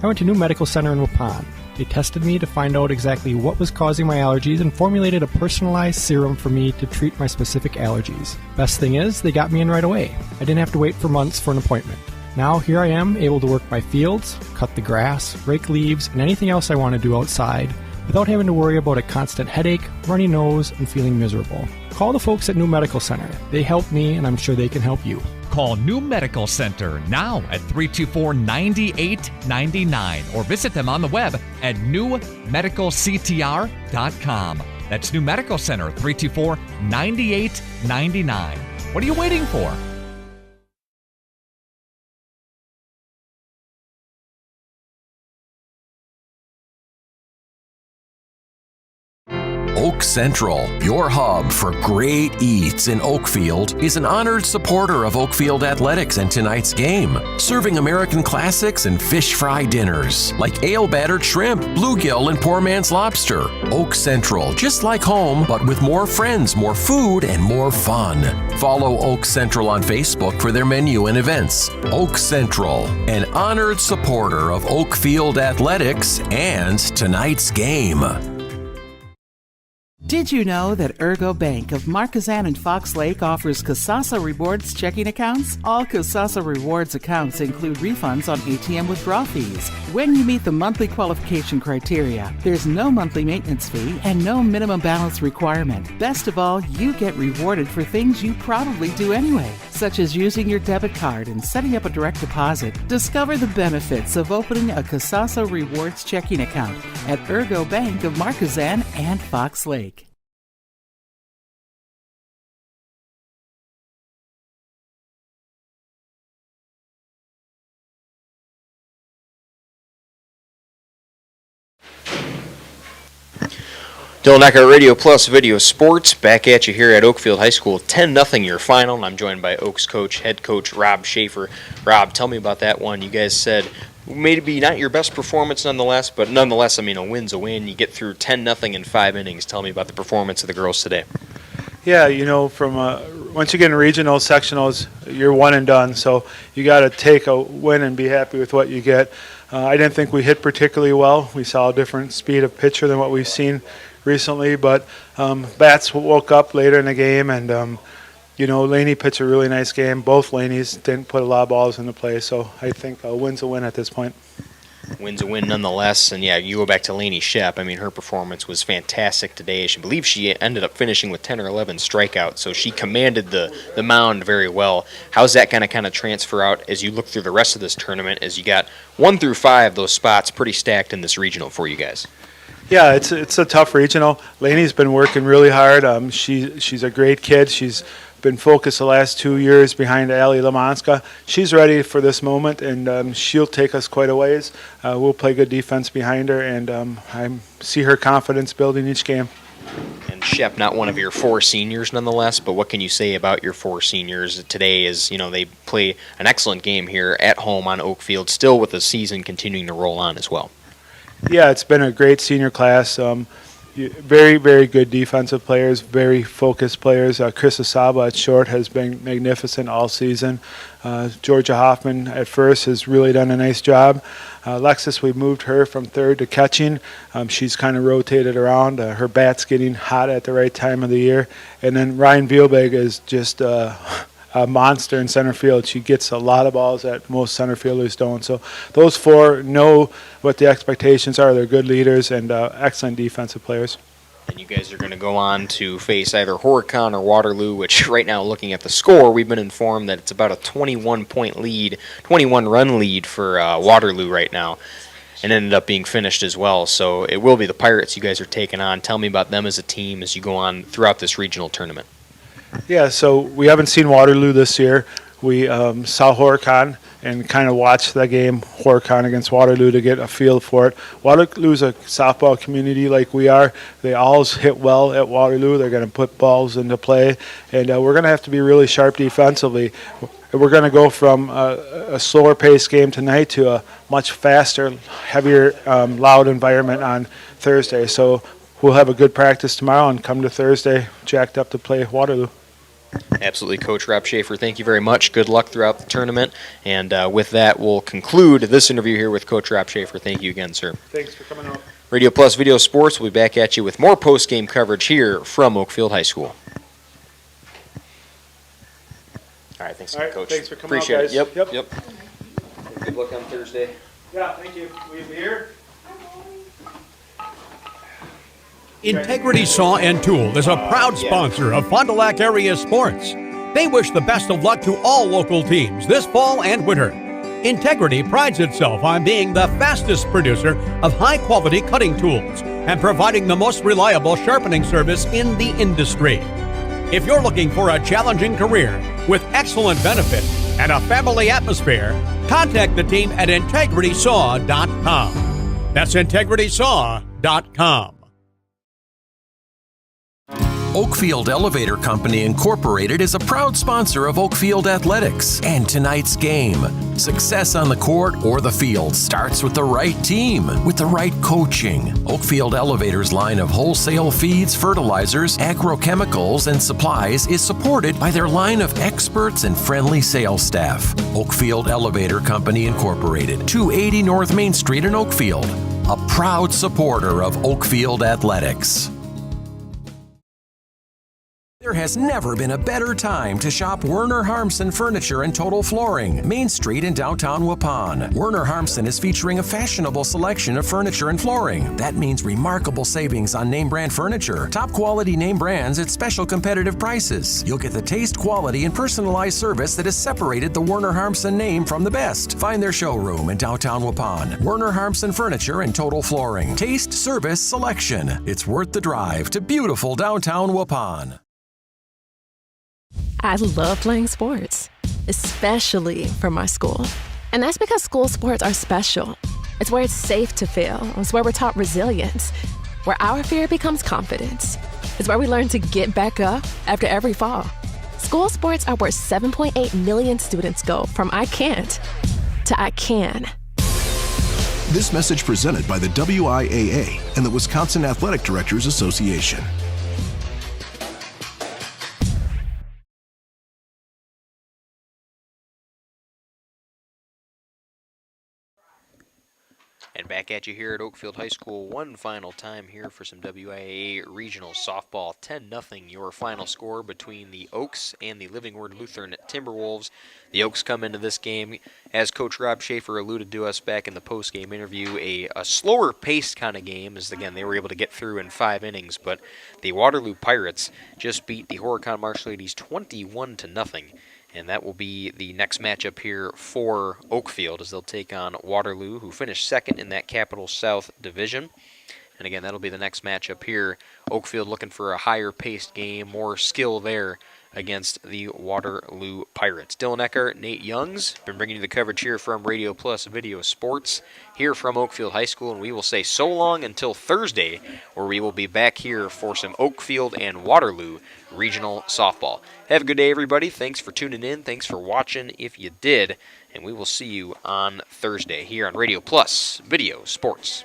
I went to New Medical Center in Waupun. They tested me to find out exactly what was causing my allergies and formulated a personalized serum for me to treat my specific allergies. Best thing is, they got me in right away. I didn't have to wait for months for an appointment. Now here I am, able to work my fields, cut the grass, rake leaves, and anything else I want to do outside without having to worry about a constant headache, runny nose, and feeling miserable. Call the folks at New Medical Center. They helped me, and I'm sure they can help you. Call New Medical Center now at 324-9899 or visit them on the web at newmedicalctr.com. That's New Medical Center, 324-9899. What are you waiting for? Oak Central, your hub for great eats in Oakfield, is an honored supporter of Oakfield athletics and tonight's game, serving American classics and fish fry dinners like ale-battered shrimp, bluegill, and poor man's lobster. Oak Central, just like home, but with more friends, more food, and more fun. Follow Oak Central on Facebook for their menu and events. Oak Central, an honored supporter of Oakfield athletics and tonight's game. Did you know that Ergo Bank of Marquezan and Fox Lake offers Casasa Rewards checking accounts? All Casasa Rewards accounts include refunds on ATM withdrawal fees. When you meet the monthly qualification criteria, there's no monthly maintenance fee and no minimum balance requirement. Best of all, you get rewarded for things you probably do anyway, such as using your debit card and setting up a direct deposit. Discover the benefits of opening a Casasa Rewards checking account at Ergo Bank of Marquezan and Fox Lake. Dylan Eckert, Radio Plus Video Sports, back at you here at Oakfield High School. 10-0 your final, and I'm joined by Oaks coach, head coach Rob Schaefer. Rob, tell me about that one. You guys said maybe not your best performance nonetheless, but nonetheless, I mean, a win's a win. You get through 10-0 in 5 innings. Tell me about the performance of the girls today. Yeah, you know, from once you get in regionals, sectionals, you're one and done. So you got to take a win and be happy with what you get. I didn't think we hit particularly well. We saw a different speed of pitcher than what we've seen recently, but bats woke up later in the game, and you know, Laney pitched a really nice game. Both Laneys didn't put a lot of balls into play, so I think a win's a win at this point. Win's a win nonetheless, and yeah, you go back to Laney Shep. I mean, her performance was fantastic today. I believe she ended up finishing with 10 or 11 strikeouts, so she commanded the mound very well. How's that going to kind of transfer out as you look through the rest of this tournament, as you got 1 through 5, those spots pretty stacked in this regional for you guys? Yeah, it's a tough regional. Laney's been working really hard. She's a great kid. She's been focused the last 2 years behind Allie Lamanska. She's ready for this moment, and she'll take us quite a ways. We'll play good defense behind her, and I see her confidence building each game. And Shep, not one of your 4 seniors nonetheless, but what can you say about your 4 seniors today as, you know, they play an excellent game here at home on Oakfield, still with the season continuing to roll on as well? Yeah, it's been a great senior class. Very, very good defensive players, very focused players. Chris Asaba at short has been magnificent all season. Georgia Hoffman at first has really done a nice job. Alexis, we moved her from third to catching. She's kind of rotated around. Her bat's getting hot at the right time of the year. And then Ryan Vielbeg is just a monster in center field. She gets a lot of balls that most center fielders don't. So those 4 know what the expectations are. They're good leaders and excellent defensive players. And you guys are going to go on to face either Horicon or Waterloo, which right now, looking at the score, we've been informed that it's about a 21-point lead, 21-run lead for Waterloo right now, and ended up being finished as well. So it will be the Pirates you guys are taking on. Tell me about them as a team as you go on throughout this regional tournament. Yeah, so we haven't seen Waterloo this year. We saw Horicon and kind of watched that game, Horicon against Waterloo, to get a feel for it. Waterloo's a softball community like we are. They always hit well at Waterloo. They're going to put balls into play, and we're going to have to be really sharp defensively. We're going to go from a slower-paced game tonight to a much faster, heavier, loud environment on Thursday. So we'll have a good practice tomorrow and come to Thursday jacked up to play Waterloo. Absolutely, Coach Rob Schaefer. Thank you very much. Good luck throughout the tournament. And with that, we'll conclude this interview here with Coach Rob Schaefer. Thank you again, sir. Thanks for coming out. Radio Plus Video Sports will be back at you with more post-game coverage here from Oakfield High School. All right, thanks, Coach. Thanks for coming Appreciate out, guys. it. Yep. Good luck on Thursday. Yeah, thank you. Will you be here? Integrity Saw and Tool is a proud sponsor of Fond du Lac area sports. They wish the best of luck to all local teams this fall and winter. Integrity prides itself on being the fastest producer of high-quality cutting tools and providing the most reliable sharpening service in the industry. If you're looking for a challenging career with excellent benefits and a family atmosphere, contact the team at integritysaw.com. That's integritysaw.com. Oakfield Elevator Company Incorporated is a proud sponsor of Oakfield Athletics and tonight's game. Success on the court or the field starts with the right team, with the right coaching. Oakfield Elevator's line of wholesale feeds, fertilizers, agrochemicals, and supplies is supported by their line of experts and friendly sales staff. Oakfield Elevator Company Incorporated, 280 North Main Street in Oakfield, a proud supporter of Oakfield Athletics. There has never been a better time to shop Werner Harmsen Furniture and Total Flooring, Main Street in downtown Waupun. Werner Harmsen is featuring a fashionable selection of furniture and flooring. That means remarkable savings on name brand furniture, top quality name brands at special competitive prices. You'll get the taste, quality, and personalized service that has separated the Werner Harmsen name from the best. Find their showroom in downtown Waupun. Werner Harmsen Furniture and Total Flooring. Taste, service, selection. It's worth the drive to beautiful downtown Waupun. I love playing sports, especially for my school. And that's because school sports are special. It's where it's safe to fail. It's where we're taught resilience, where our fear becomes confidence. It's where we learn to get back up after every fall. School sports are where 7.8 million students go from I can't to I can. This message presented by the WIAA and the Wisconsin Athletic Directors Association. And back at you here at Oakfield High School one final time here for some WIAA regional softball. 10-0 your final score between the Oaks and the Living Word Lutheran Timberwolves. The Oaks come into this game, as Coach Rob Schaefer alluded to us back in the post-game interview, a slower paced kind of game, as again they were able to get through in 5 innings, but the Waterloo Pirates just beat the Horicon Marsh Ladies 21-0. And that will be the next matchup here for Oakfield, as they'll take on Waterloo, who finished second in that Capital South division. And again, that'll be the next matchup here. Oakfield looking for a higher-paced game, more skill there against the Waterloo Pirates. Dylan Eckhart, Nate Youngs, been bringing you the coverage here from Radio Plus Video Sports here from Oakfield High School, and we will say so long until Thursday, where we will be back here for some Oakfield and Waterloo regional softball. Have a good day, everybody. Thanks for tuning in. Thanks for watching if you did, and we will see you on Thursday here on Radio Plus Video Sports.